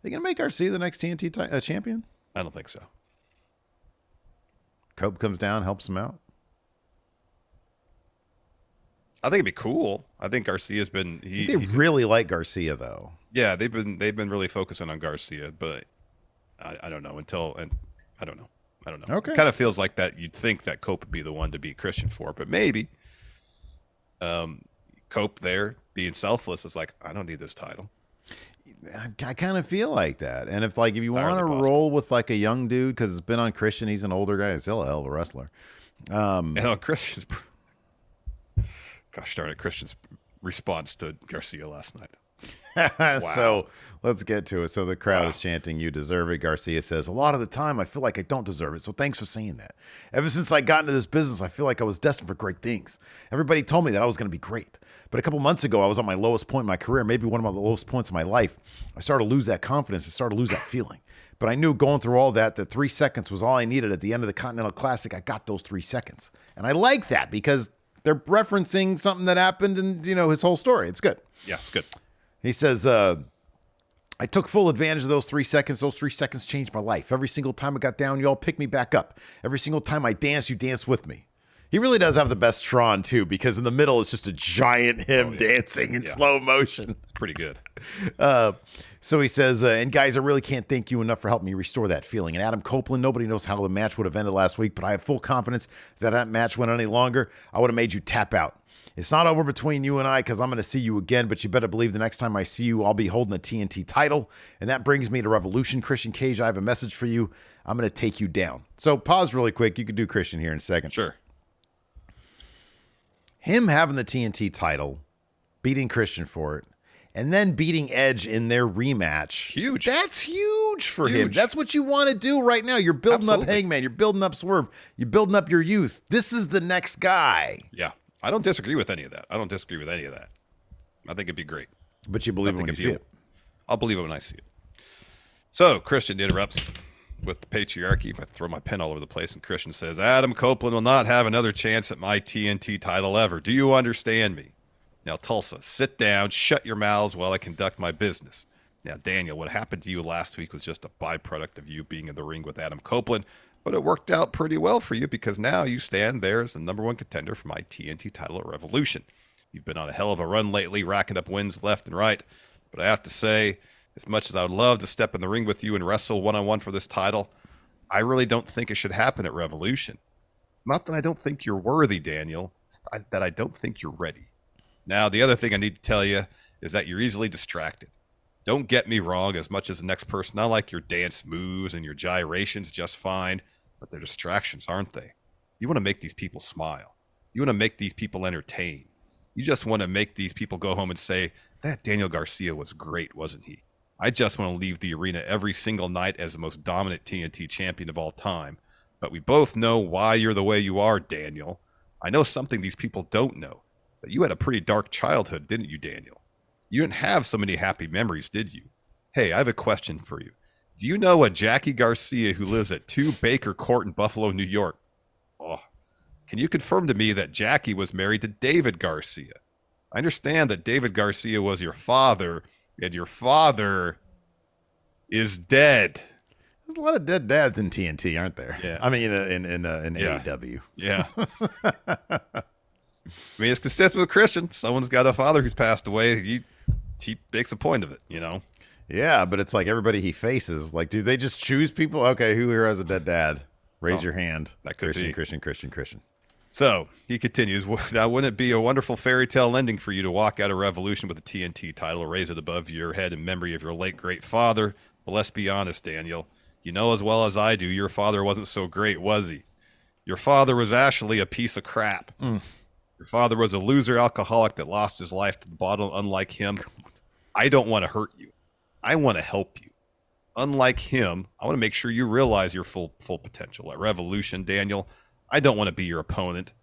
They going to make Garcia the next TNT champion? I don't think so. Cope comes down, helps him out. I think it'd be cool. I think Garcia's been. They really like Garcia, though. Yeah, they've been really focusing on Garcia, but I don't know I don't know. Okay. It kind of feels like that. You'd think that Cope would be the one to beat Christian for, but maybe. Cope there being selfless is like, I don't need this title. I kind of feel like that. And if you want to roll with like a young dude, because it's been on Christian, he's an older guy. He's still a hell of a wrestler. And on Christian's, gosh darn it, Christian's response to Garcia last night. Wow. So let's get to it. So the crowd is chanting, "You deserve it." Garcia says, "A lot of the time I feel like I don't deserve it. So thanks for saying that. Ever since I got into this business, I feel like I was destined for great things. Everybody told me that I was going to be great. But a couple months ago, I was on my lowest point in my career, maybe one of my lowest points in my life. I started to lose that confidence. I started to lose that feeling. But I knew going through all that 3 seconds was all I needed at the end of the Continental Classic. I got those 3 seconds. And I like that because they're referencing something that happened in, his whole story. It's good." Yeah, it's good. He says, "I took full advantage of those 3 seconds. Those 3 seconds changed my life. Every single time I got down, you all picked me back up. Every single time I danced, you danced with me." He really does have the best Tron, too, because in the middle is just a giant him dancing in slow motion. It's pretty good. So he says, "And guys, I really can't thank you enough for helping me restore that feeling. And Adam Copeland, nobody knows how the match would have ended last week, but I have full confidence that match went any longer, I would have made you tap out. It's not over between you and I because I'm going to see you again, but you better believe the next time I see you, I'll be holding a TNT title. And that brings me to Revolution. Christian Cage, I have a message for you. I'm going to take you down." So pause really quick. You could do Christian here in a second. Sure. Him having the TNT title, beating Christian for it, and then beating Edge in their rematch. Huge. That's huge for him. That's what you want to do right now. You're building up Hangman. You're building up Swerve. You're building up your youth. This is the next guy. Yeah. I don't disagree with any of that. I think it'd be great. But you believe it when you see it. I'll believe it when I see it. So Christian interrupts with the patriarchy. If I throw my pen all over the place, and Christian says, "Adam Copeland will not have another chance at my TNT title ever. Do you understand me? Now, Tulsa, sit down, shut your mouths while I conduct my business." Now, Daniel, what happened to you last week was just a byproduct of you being in the ring with Adam Copeland, but it worked out pretty well for you because now you stand there as the number one contender for my TNT title at Revolution. You've been on a hell of a run lately, racking up wins left and right, but I have to say, as much as I would love to step in the ring with you and wrestle one-on-one for this title, I really don't think it should happen at Revolution. It's not that I don't think you're worthy, Daniel. It's that I don't think you're ready. Now, the other thing I need to tell you is that you're easily distracted. Don't get me wrong, as much as the next person, I like your dance moves and your gyrations just fine, but they're distractions, aren't they? You want to make these people smile. You want to make these people entertain. You just want to make these people go home and say, that Daniel Garcia was great, wasn't he? I just want to leave the arena every single night as the most dominant TNT champion of all time. But we both know why you're the way you are, Daniel. I know something these people don't know. But you had a pretty dark childhood, didn't you, Daniel? You didn't have so many happy memories, did you? Hey, I have a question for you. Do you know a Jackie Garcia who lives at 2 Baker Court in Buffalo, New York? Oh, can you confirm to me that Jackie was married to David Garcia? I understand that David Garcia was your father, and your father is dead. There's a lot of dead dads in TNT, aren't there? Yeah. I mean, in AEW. Yeah. I mean, it's consistent with Christian. Someone's got a father who's passed away. He makes a point of it, you know? Yeah, but it's like everybody he faces. Like, do they just choose people? Okay, who here has a dead dad? Raise your hand. That could be. Christian. So he continues, now wouldn't it be a wonderful fairy tale ending for you to walk out of Revolution with a TNT title, raise it above your head in memory of your late great father? But let's be honest, Daniel. You know as well as I do, your father wasn't so great, was he? Your father was actually a piece of crap. Your father was a loser alcoholic that lost his life to the bottle. Unlike him, I don't want to hurt you. I want to help you. Unlike him, I want to make sure you realize your full potential. At Revolution, Daniel, I don't want to be your opponent.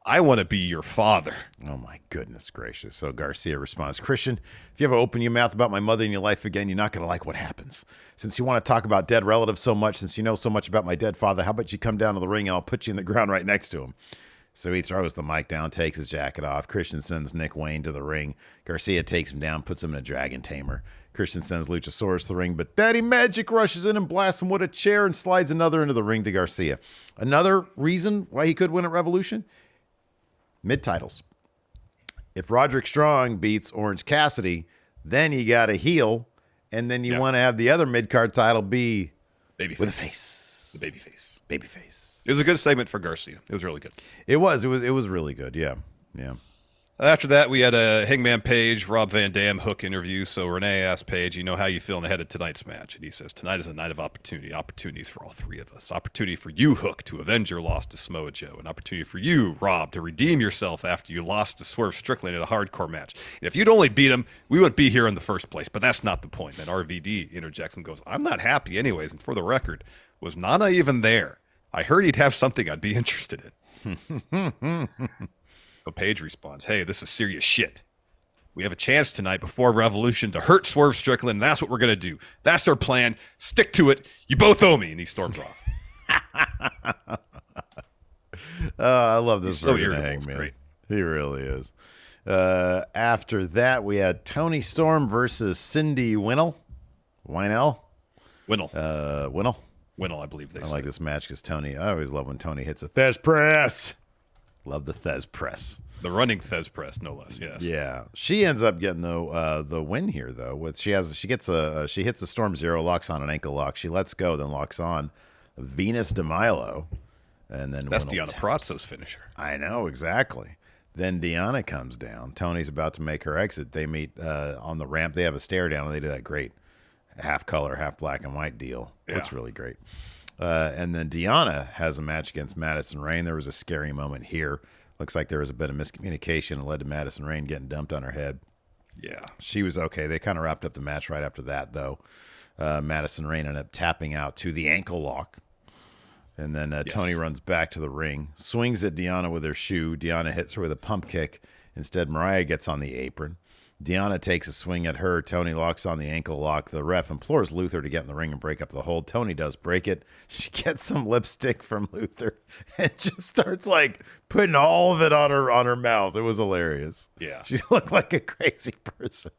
I want to be your father. Oh, my goodness gracious. So Garcia responds, Christian, if you ever open your mouth about my mother in your life again, you're not going to like what happens. Since you want to talk about dead relatives so much, since you know so much about my dead father, how about you come down to the ring and I'll put you in the ground right next to him. So he throws the mic down, takes his jacket off. Christian sends Nick Wayne to the ring. Garcia takes him down, puts him in a dragon tamer. Christian sends Luchasaurus to the ring, but Daddy Magic rushes in and blasts him with a chair and slides another into the ring to Garcia. Another reason why he could win at Revolution? Mid-titles. If Roderick Strong beats Orange Cassidy, then you got a heel, and then you want to have the other mid-card title be babyface. With a face. The babyface. Babyface. It was a good segment for Garcia. It was really good. It was really good. Yeah. After that, we had a Hangman Page, Rob Van Dam Hook interview. So Renee asked Page, you know how you feeling ahead of tonight's match? And he says, tonight is a night of opportunity. Opportunities for all three of us. Opportunity for you, Hook, to avenge your loss to Samoa Joe. An opportunity for you, Rob, to redeem yourself after you lost to Swerve Strickland in a hardcore match. And if you'd only beat him, we wouldn't be here in the first place. But that's not the point. Then RVD interjects and goes, I'm not happy anyways. And for the record, was Nana even there? I heard he'd have something I'd be interested in. So Page responds, hey, this is serious shit. We have a chance tonight before Revolution to hurt Swerve Strickland, and that's what we're going to do. That's our plan. Stick to it. You both owe me. And he storms off. I love this version of Hangman. Hangman. Great. He really is. After that, we had Tony Storm versus Cindy Winnell. Winnell, I believe they said. I like this match because Tony, I always love when Tony hits a Thez press. Love the Thez press. The running Thez press, no less, yes. Yeah. She ends up getting the win here, though. She hits a Storm Zero, locks on an ankle lock. She lets go, then locks on Venus de Milo. And then that's Deanna Prazo's finisher. I know, exactly. Then Deanna comes down. Tony's about to make her exit. They meet on the ramp. They have a stare down, and they do that great half color, half black and white deal. Yeah. Looks really great. And then Deanna has a match against Madison Rayne. There was a scary moment here. Looks like there was a bit of miscommunication and led to Madison Rayne getting dumped on her head. Yeah. She was okay. They kind of wrapped up the match right after that, though. Madison Rayne ended up tapping out to the ankle lock. And then Tony runs back to the ring, swings at Deanna with her shoe. Deanna hits her with a pump kick. Instead, Mariah gets on the apron. Deanna takes a swing at her. Tony locks on the ankle lock. The ref implores Luther to get in the ring and break up the hold. Tony does break it. She gets some lipstick from Luther and just starts like putting all of it on her mouth. It was hilarious. Yeah. She looked like a crazy person.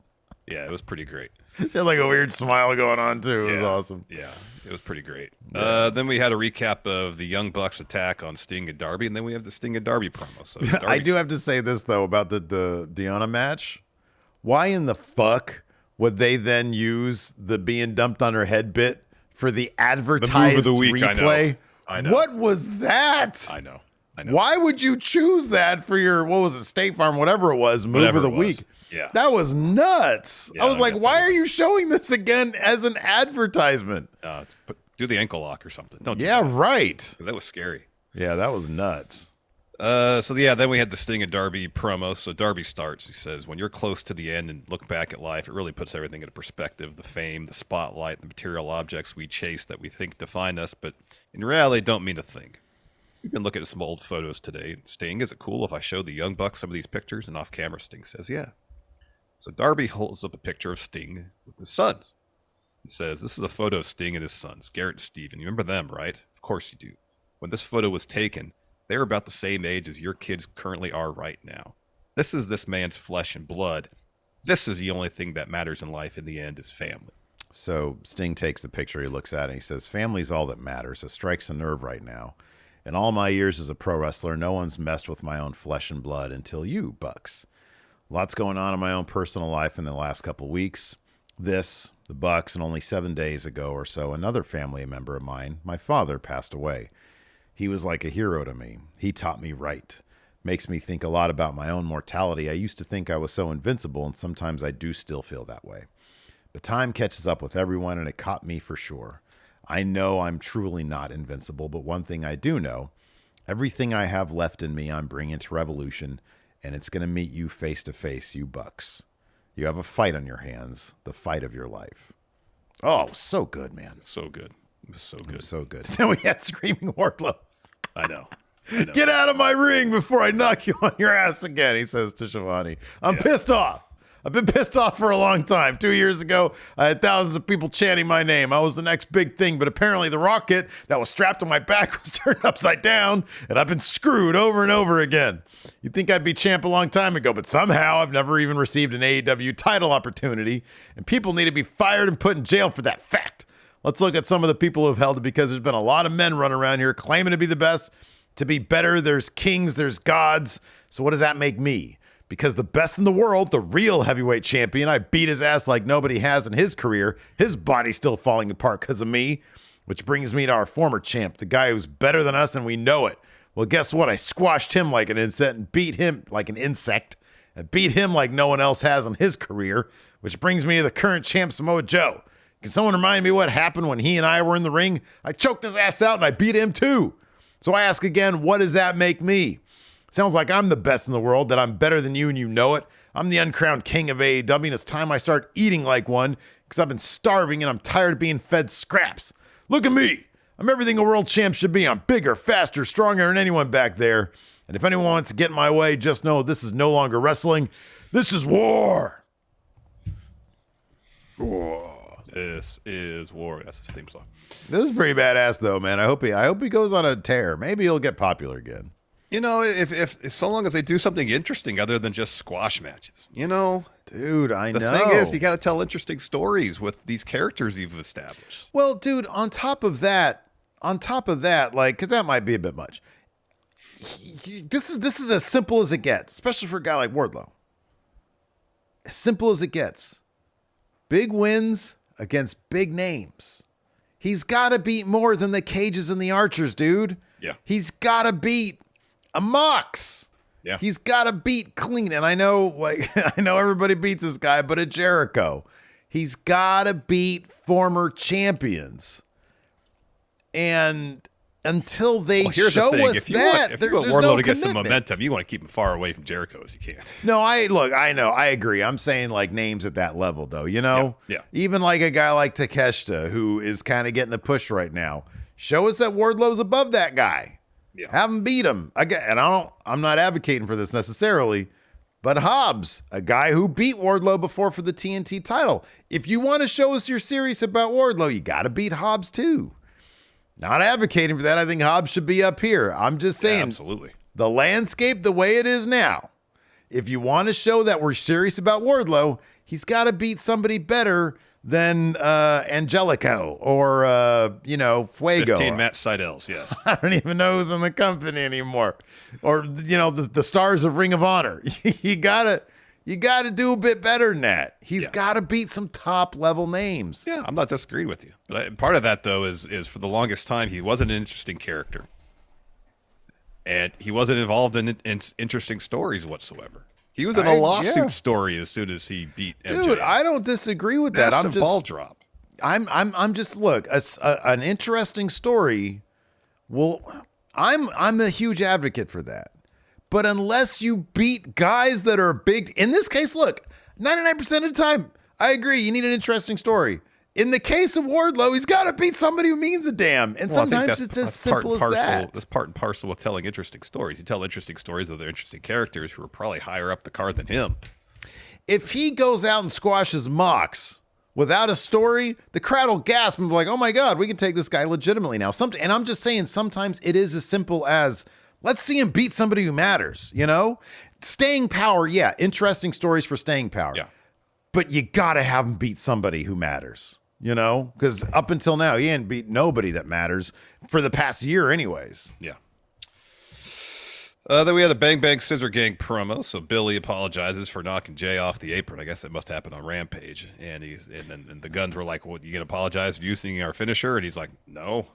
Yeah, it was pretty great. She had like a weird smile going on too. It was awesome. Yeah, it was pretty great. Then we had a recap of the Young Bucks attack on Sting and Darby, and then we have the Sting and Darby promo. So I do have to say this though about the Deonna match. Why in the fuck would they then use the being dumped on her head bit for the advertised of the week, replay? I know. What was that? I know. Why would you choose that for your, what was it, State Farm, whatever it was, move of the week? Yeah. That was nuts. Yeah, I was like, why are you showing this again as an advertisement? Do the ankle lock or something. Don't do Yeah, that. right. That was scary. Yeah, that was nuts. Then we had the Sting and Darby promo. So Darby starts. He says, when you're close to the end and look back at life, it really puts everything into perspective. The fame, the spotlight, the material objects we chase that we think define us, but in reality don't mean a thing. You can look at some old photos today. Sting, is it cool if I show the Young Bucks some of these pictures? And off camera, Sting says, yeah. So Darby holds up a picture of Sting with his sons. He says, this is a photo of Sting and his sons, Garrett and Steven. You remember them, right? Of course you do. When this photo was taken, they were about the same age as your kids currently are right now. This is this man's flesh and blood. This is the only thing that matters in life in the end is family. So Sting takes the picture, he looks at it, and he says, family's all that matters. It strikes a nerve right now. In all my years as a pro wrestler, no one's messed with my own flesh and blood until you, Bucks. Lots going on in my own personal life in the last couple weeks. The Bucks, and only 7 days ago or so, another family member of mine, my father, passed away. He was like a hero to me. He taught me right. Makes me think a lot about my own mortality. I used to think I was so invincible, and sometimes I do still feel that way. But time catches up with everyone, and it caught me for sure. I know I'm truly not invincible, but one thing I do know, everything I have left in me I'm bringing to Revolution, and it's going to meet you face to face, you Bucks. You have a fight on your hands, the fight of your life. Oh, so good, man. So good. It was so good. So good. Then we had Screaming Wardlow. I know. Get out of my ring before I knock you on your ass again, he says to Shivani. I'm pissed off. I've been pissed off for a long time. 2 years ago, I had thousands of people chanting my name. I was the next big thing, but apparently the rocket that was strapped on my back was turned upside down, and I've been screwed over and over again. You'd think I'd be champ a long time ago, but somehow I've never even received an AEW title opportunity, and people need to be fired and put in jail for that fact. Let's look at some of the people who have held it, because there's been a lot of men running around here claiming to be the best, to be better. There's kings, there's gods. So what does that make me? Because the best in the world, the real heavyweight champion, I beat his ass like nobody has in his career. His body's still falling apart because of me, which brings me to our former champ, the guy who's better than us, and we know it. Well, guess what? I squashed him like an insect and beat him like no one else has in his career, which brings me to the current champ, Samoa Joe. Can someone remind me what happened when he and I were in the ring? I choked his ass out and I beat him too. So I ask again, what does that make me? Sounds like I'm the best in the world, that I'm better than you and you know it. I'm the uncrowned king of AEW, and it's time I start eating like one, because I've been starving and I'm tired of being fed scraps. Look at me. I'm everything a world champ should be. I'm bigger, faster, stronger than anyone back there. And if anyone wants to get in my way, just know this is no longer wrestling. This is war. War. This is war. That's his theme song. This is pretty badass, though, man. I hope he goes on a tear. Maybe he'll get popular again. You know, if so long as they do something interesting other than just squash matches, you know, dude, I know. The thing is, you got to tell interesting stories with these characters you've established. Well, dude, on top of that, like, because that might be a bit much. This is as simple as it gets, especially for a guy like Wardlow. As simple as it gets. Big wins against big names. He's got to beat more than the Cages and the Archers, dude. Yeah. He's got to beat a Mox. Yeah. He's got to beat clean. And I know everybody beats this guy, but a Jericho. He's got to beat former champions. And until they show us that, if you want Wardlow to get some momentum, you want to keep him far away from Jericho as you can. No, I know, I agree. I'm saying like names at that level, though. You know, yeah. Even like a guy like Takeshita, who is kind of getting a push right now. Show us that Wardlow's above that guy. Yeah. Have him beat him. I'm not advocating for this necessarily, but Hobbs, a guy who beat Wardlow before for the TNT title. If you want to show us you're serious about Wardlow, you got to beat Hobbs too. Not advocating for that. I think Hobbs should be up here. I'm just saying, absolutely. The landscape the way it is now, if you want to show that we're serious about Wardlow, he's got to beat somebody better than Angelico or Fuego. 15 Matt Seidels, yes. I don't even know who's in the company anymore. Or the stars of Ring of Honor. you gotta do a bit better than that. He's got to beat some top level names. Yeah, I'm not disagreeing with you. But part of that though is for the longest time he wasn't an interesting character, and he wasn't involved in interesting stories whatsoever. He was in a lawsuit story as soon as he beat MJ. Dude, I don't disagree with that. I'm just ball drop. I'm just look an interesting story. Well, I'm a huge advocate for that, but unless you beat guys that are big, in this case, look, 99% of the time, I agree. You need an interesting story. In the case of Wardlow, he's got to beat somebody who means a damn. And sometimes it's as simple as that. That's part and parcel with telling interesting stories. You tell interesting stories of their interesting characters who are probably higher up the card than him. If he goes out and squashes Mox without a story, the crowd will gasp and be like, oh my God, we can take this guy legitimately now. And I'm just saying, sometimes it is as simple as, let's see him beat somebody who matters, Staying power, yeah, interesting stories for staying power. Yeah. But you got to have him beat somebody who matters. Because up until now, he ain't beat nobody that matters for the past year anyways. Yeah. Then we had a Bang Bang Scissor Gang promo. So Billy apologizes for knocking Jay off the apron. I guess that must happen on Rampage. And the Guns were like, "What, you gonna apologize for using our finisher?" And he's like, "No,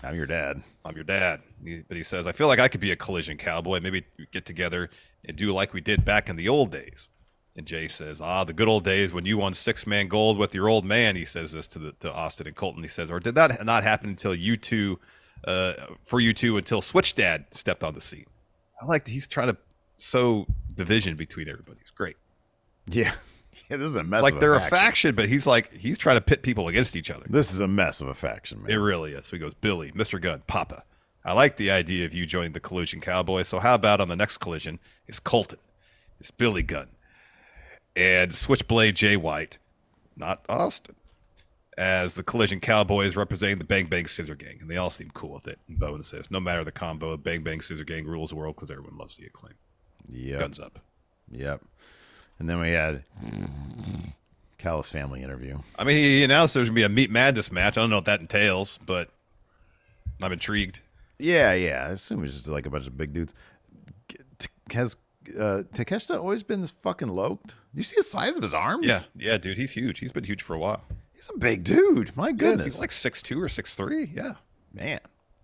I'm your dad. I'm your dad." But he says, "I feel like I could be a Collision Cowboy. Maybe get together and do like we did back in the old days." And Jay says, the good old days when you won 6-man gold with your old man. He says this to Austin and Colton. He says, or did that not happen until you two, until Switch Dad stepped on the scene? I like that he's trying to sow division between everybody. It's great. Yeah. This is a mess. Like they're a faction, but he's trying to pit people against each other. This is a mess of a faction, man. It really is. So he goes, Billy, Mr. Gunn, Papa, I like the idea of you joining the Collision Cowboys. So how about on the next collision is Colton, it's Billy Gunn, and Switchblade Jay White, not Austin, as the Collision Cowboys representing the Bang Bang Scissor Gang. And they all seem cool with it. And Bowen says, no matter the combo, Bang Bang Scissor Gang rules the world because everyone loves the Acclaim. Yep. Guns up. Yep. And then we had Callis family interview. I mean, he announced there's going to be a Meat Madness match. I don't know what that entails, but I'm intrigued. Yeah. I assume it's just like a bunch of big dudes. Has Takeshita always been this fucking loked? You see the size of his arms? Yeah, dude, he's huge. He's been huge for a while. He's a big dude. My goodness. He's like 6'2" or 6'3". Yeah. Man.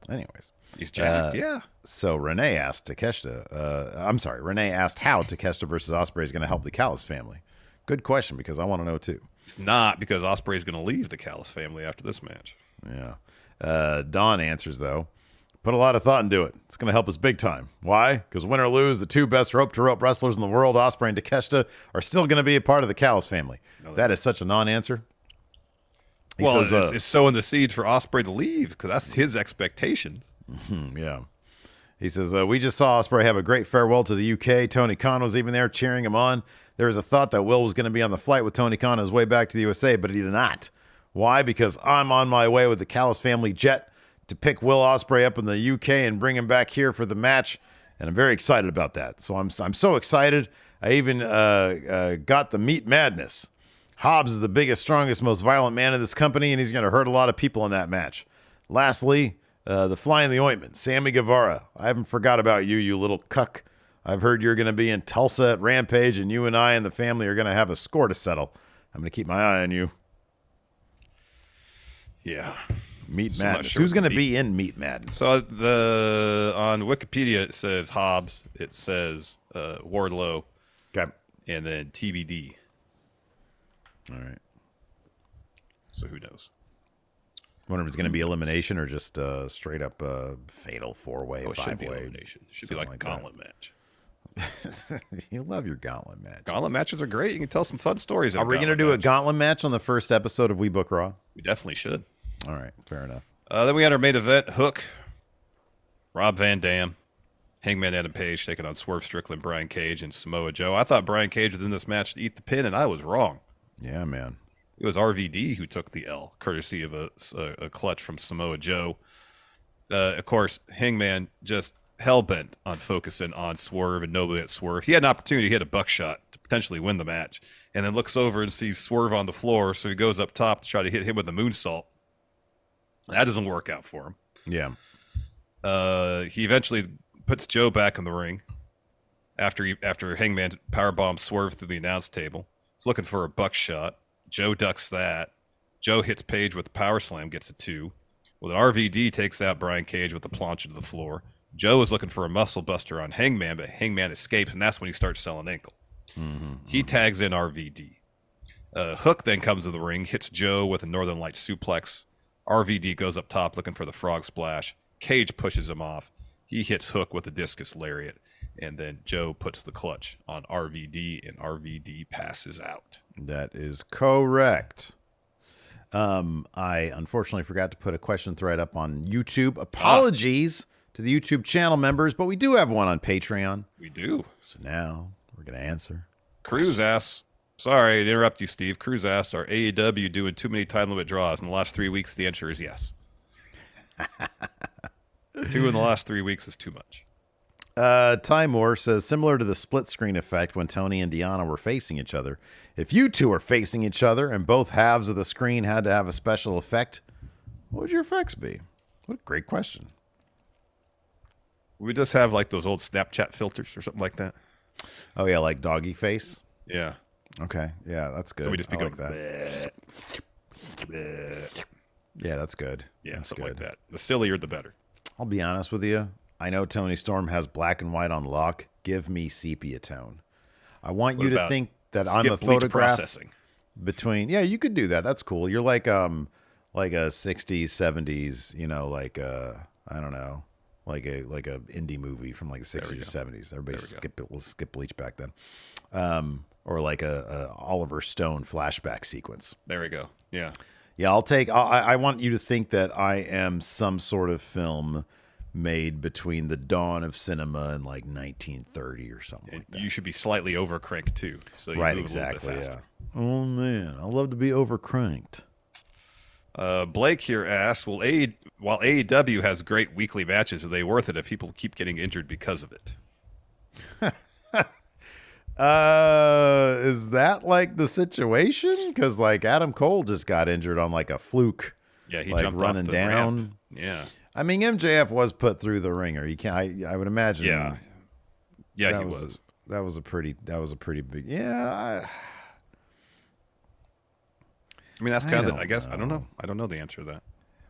Anyways. He's jacked, yeah. So Renee asked Renee asked how Takeshita versus Ospreay is going to help the Callis family. Good question, because I want to know too. It's not, because Ospreay is going to leave the Callis family after this match. Yeah. Dawn answers, though. Put a lot of thought into it. It's going to help us big time. Why? Because win or lose, the two best rope-to-rope wrestlers in the world, Ospreay and Takeshita, are still going to be a part of the Callis family. That is such a non-answer. It's sowing the seeds for Ospreay to leave, because that's his expectations. Yeah. He says, we just saw Ospreay have a great farewell to the UK. Tony Khan was even there cheering him on. There was a thought that Will was going to be on the flight with Tony Khan on his way back to the USA, but he did not. Why? Because I'm on my way with the Callis family jet to pick Will Ospreay up in the UK and bring him back here for the match, and I'm very excited about that. So I'm so excited. I even got the Meat Madness. Hobbs is the biggest, strongest, most violent man in this company, and he's going to hurt a lot of people in that match. Lastly, the fly in the ointment, Sammy Guevara. I haven't forgot about you, you little cuck. I've heard you're going to be in Tulsa at Rampage, and you and I and the family are going to have a score to settle. I'm going to keep my eye on you. Yeah. Meat Madness. Sure who's going to be in Meat Madness? So on Wikipedia it says Hobbs, it says Wardlow, okay, and then TBD. All right. So who knows? Wonder if it's going to be elimination or just straight up fatal 4-way, 5-way. Should be elimination. It should be like a gauntlet match. You love your gauntlet match. Gauntlet matches are great. You can tell some fun stories. Are we going to do a gauntlet match on the first episode of We Book Raw? We definitely should. All right, fair enough. Then we had our main event, Hook, Rob Van Dam, Hangman Adam Page taking on Swerve Strickland, Brian Cage, and Samoa Joe. I thought Brian Cage was in this match to eat the pin, and I was wrong. Yeah, man. It was RVD who took the L, courtesy of a clutch from Samoa Joe. Of course, Hangman just hell-bent on focusing on Swerve and nobody at Swerve. He had an opportunity. He had a buckshot potentially win the match, and then looks over and sees Swerve on the floor, so he goes up top to try to hit him with a moonsault. That doesn't work out for him. Yeah. He eventually puts Joe back in the ring after Hangman powerbombs Swerve through the announce table. He's looking for a buckshot. Joe ducks that. Joe hits Page with a power slam, gets a 2. Well, an RVD takes out Brian Cage with a plancha to the floor. Joe is looking for a muscle buster on Hangman, but Hangman escapes, and that's when he starts selling ankle. He tags in RVD. Hook then comes to the ring, hits Joe with a Northern Light suplex. RVD goes up top looking for the frog splash. Cage pushes him off. He hits Hook with a discus lariat. And then Joe puts the clutch on RVD, and RVD passes out. That is correct. I unfortunately forgot to put a question thread up on YouTube. Apologies to the YouTube channel members, but we do have one on Patreon. We do. So now we're going to answer. Cruz asks, sorry to interrupt you, Steve. Cruz asks, are AEW doing too many time limit draws in the last 3 weeks? The answer is yes. 2 in the last 3 weeks is too much. Timor says, similar to the split screen effect when Tony and Deanna were facing each other, if you two are facing each other and both halves of the screen had to have a special effect, what would your effects be? What a great question. We just have like those old Snapchat filters or something like that. Oh, yeah, like doggy face? Yeah. Okay, yeah, that's good. So we just be I like going, that. Yeah, that's good. Yeah, that's something good. like that. The sillier, the better. I'll be honest with you. I know Tony Storm has black and white on lock. Give me sepia tone. I want you to think that I'm a photograph between. Yeah, you could do that. That's cool. You're like a 60s, 70s, you know, like I don't know, like a indie movie from like the 60s or 70s. Everybody skip Bleach back then. Or like a Oliver Stone flashback sequence. There we go. Yeah. Yeah, I want you to think that I am some sort of film made between the dawn of cinema and like 1930 or something like that. You should be slightly overcranked too. So you right, move exactly. A little bit faster. Yeah. Oh man, I love to be overcranked. Blake here asks, while AEW has great weekly matches, are they worth it if people keep getting injured because of it? Is that like the situation? Because like Adam Cole just got injured on like a fluke. Yeah, he like jumped running off the down. ramp. Yeah. I mean, MJF was put through the ringer. You can't. I would imagine. Yeah. Yeah, he was. That was a pretty big. Yeah. I mean, that's kind of. I guess I don't know. I don't know the answer to that.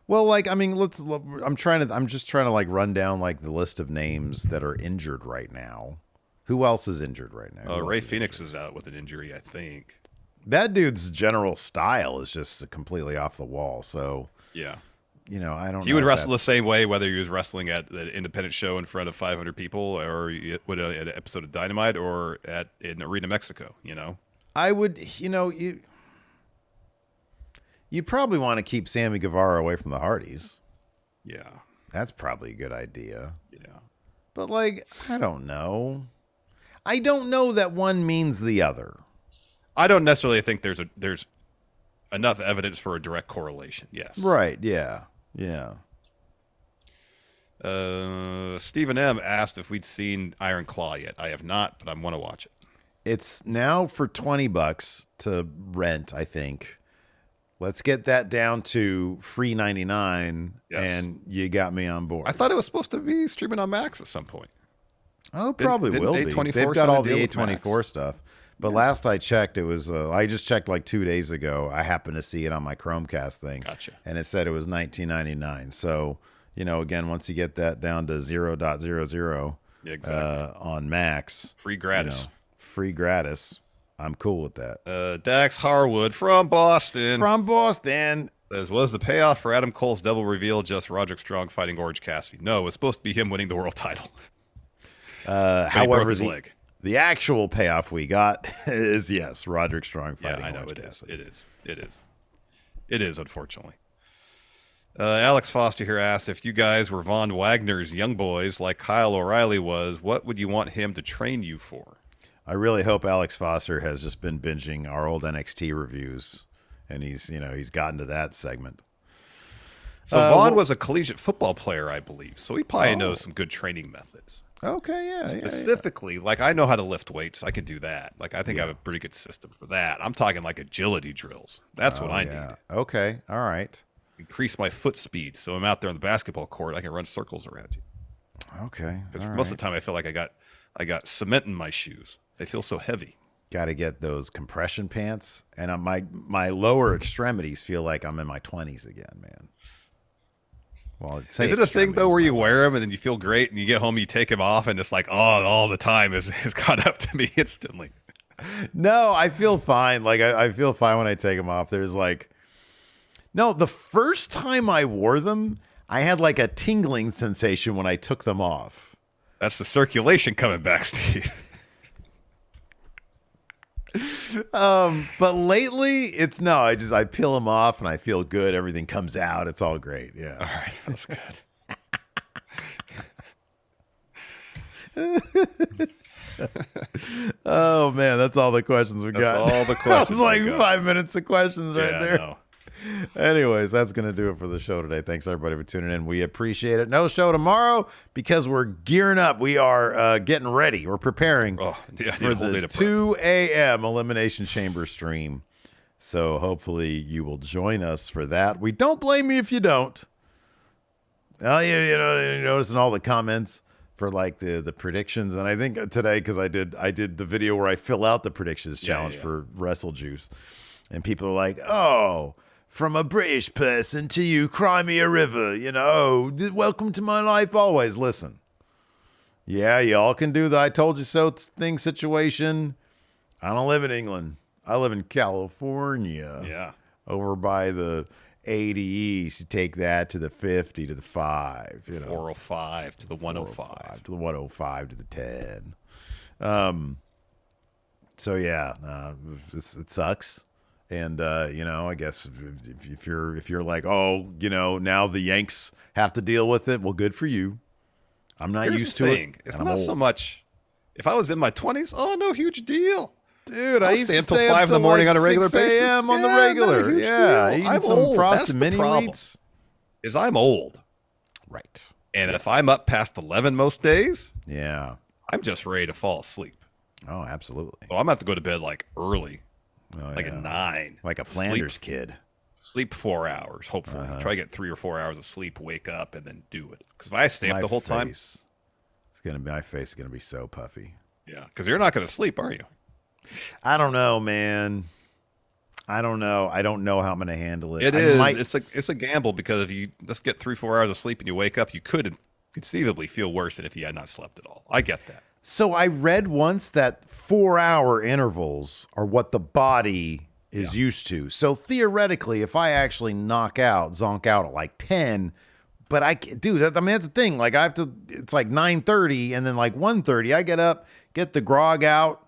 Well, like, I mean, I'm just trying to like run down like the list of names that are injured right now. Who else is injured right now? Ray Phoenix is out with an injury, I think. That dude's general style is just completely off the wall. So yeah. You know, I don't know. He would wrestle the same way whether he was wrestling at the independent show in front of 500 people or at an episode of Dynamite or in Arena Mexico, you know? I would, you probably want to keep Sammy Guevara away from the Hardys. Yeah. That's probably a good idea. Yeah. But like, I don't know. I don't know that one means the other. I don't necessarily think there's enough evidence for a direct correlation. Yes. Right. Yeah. Yeah. Stephen M. asked if we'd seen Iron Claw yet. I have not, but I want to watch it. It's now for $20 to rent, I think. Let's get that down to free 99, and you got me on board. I thought it was supposed to be streaming on Max at some point. Oh, probably will be. They've got all the A24 stuff. But last I checked, it was, I just checked like 2 days ago. I happened to see it on my Chromecast thing. Gotcha. And it said it was $19.99. So, again, once you get that down to 0.00 on Max. Free gratis. Free gratis. I'm cool with that. Dax Harwood from Boston. Says, was the payoff for Adam Cole's double reveal just Roderick Strong fighting Orange Cassidy? No, it was supposed to be him winning the world title. However, the actual payoff we got is, yes, Roderick Strong fighting Orange Cassidy. It is, unfortunately. Alex Foster here asked, if you guys were Von Wagner's young boys like Kyle O'Reilly was, what would you want him to train you for? I really hope Alex Foster has just been binging our old NXT reviews, and he's gotten to that segment. So Vaughn was a collegiate football player, I believe, so he probably knows some good training methods. Okay, yeah. Specifically, like I know how to lift weights. I can do that. Like I think I have a pretty good system for that. I'm talking like agility drills. That's what I need. Okay, all right. Increase my foot speed, so I'm out there on the basketball court. I can run circles around you. Okay. Because most of the time, I feel like I got cement in my shoes. They feel so heavy. Got to get those compression pants, and my lower extremities feel like I'm in my 20s again, man. Well, is it a thing though where you wear them and then you feel great, and you get home, you take them off, and it's like, oh, all the time has caught up to me instantly. No, I feel fine. Like I feel fine when I take them off. There's like, no, the first time I wore them, I had like a tingling sensation when I took them off. That's the circulation coming back, Steve. But lately I peel them off and I feel good. Everything comes out. It's all great. Yeah. All right. That's good. Oh man, that's all the questions we got. All the questions. That was like 5 minutes of questions right there. No. Anyways, that's going to do it for the show today. Thanks, everybody, for tuning in. We appreciate it. No show tomorrow because we're gearing up. We are getting ready. We're preparing for the 2 a.m. Elimination Chamber stream. So hopefully you will join us for that. We don't blame you if you don't. Well, you noticing all the comments for like the predictions. And I think today, because I did the video where I fill out the predictions challenge for Wrestle Juice. And people are like, oh, from a British person to you, cry me a river, welcome to my life always. Listen, yeah, y'all can do the I told you so thing situation. I don't live in England. I live in California. Yeah. Over by the 80 East. You take that to the 50 to the 5. 405 to the 105. To the 105 to the 10. So, yeah, it sucks. And, I guess if you're like, oh, now the Yanks have to deal with it, well, good for you. I'm not used to it. It's not so much. If I was in my 20s, oh, no huge deal. Dude, I used to stay until 5 in the morning like on a regular 6 a.m. on the regular. Yeah, eating some frosted mini wheats. Is I'm old. Right. And if I'm up past 11 most days, I'm just ready to fall asleep. Oh, absolutely. So I'm going to have to go to bed like early. Like at 9. Like a Flanders kid. Sleep 4 hours, hopefully. Try to get 3 or 4 hours of sleep, wake up, and then do it. Because if I stay up the whole time, my face is going to be so puffy. Yeah, because you're not going to sleep, are you? I don't know, man. I don't know. I don't know how I'm going to handle it. It's a gamble, because if you just get 3-4 hours of sleep and you wake up, you could conceivably feel worse than if you had not slept at all. I get that. So I read once that 4-hour intervals are what the body is used to. So theoretically, if I actually zonk out at like 10, but that's the thing. Like it's like 9:30 and then like 1:30, I get up, get the grog out,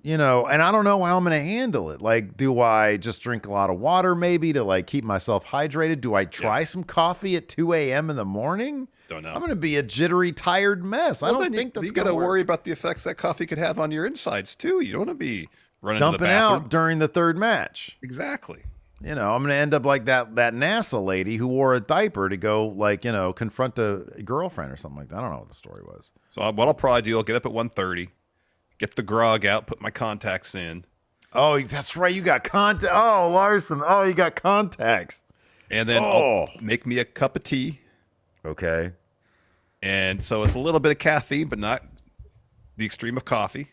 and I don't know how I'm going to handle it. Like, do I just drink a lot of water maybe to like keep myself hydrated? Do I try some coffee at 2 a.m. in the morning? Don't know. I'm going to be a jittery, tired mess. I don't think that's going to worry about the effects that coffee could have on your insides too. You don't want to be running dumping to the bathroom out during the third match. Exactly. I'm going to end up like that NASA lady who wore a diaper to go confront a girlfriend or something like that. I don't know what the story was. So what I'll probably do, I'll get up at 1:30, get the grog out, put my contacts in. Oh, that's right. You got contacts. Oh, Larson. Oh, you got contacts. And then I'll make me a cup of tea. Okay. And so it's a little bit of caffeine, but not the extreme of coffee.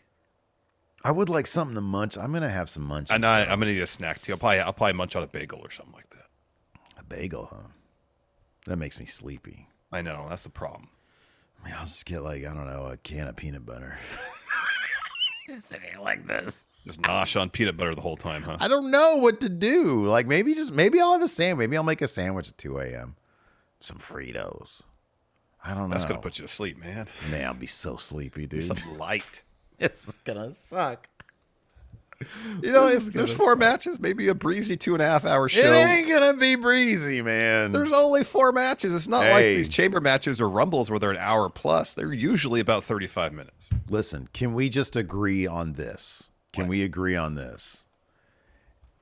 I would like something to munch. I'm going to have some munchies. I'm going to need a snack too. I'll probably munch on a bagel or something like that. A bagel, huh? That makes me sleepy. I know. That's the problem. I'll just get a can of peanut butter. Sitting like this. Just nosh on peanut butter the whole time, huh? I don't know what to do. Like maybe I'll have a sandwich. Maybe I'll make a sandwich at 2 a.m. Some Fritos. I don't know. That's going to put you to sleep, man. Man, I'll be so sleepy, dude. Something light. It's going to suck. There's 4 matches, maybe a breezy 2.5 hour show. It ain't going to be breezy, man. There's only 4 matches. It's not like these chamber matches or rumbles where they're an hour plus. They're usually about 35 minutes. Listen, can we just agree on this? Can we agree on this?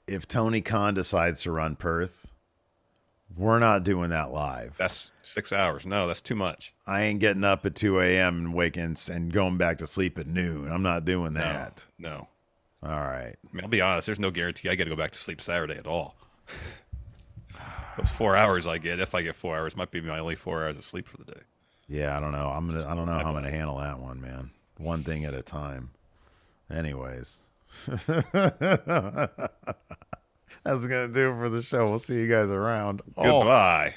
If Tony Khan decides to run Perth, We're not doing that live. That's 6 hours. No, that's too much. I ain't getting up at 2 a.m. and waking and going back to sleep at noon. I'm not doing that. No. All right. I mean, I'll be honest. There's no guarantee I get to go back to sleep Saturday at all. Those 4 hours I get, if I get 4 hours, might be my only 4 hours of sleep for the day. Yeah, I don't know. I don't know how I'm gonna handle that one, man. One thing at a time. Anyways. That's gonna do it for the show. We'll see you guys around. Goodbye.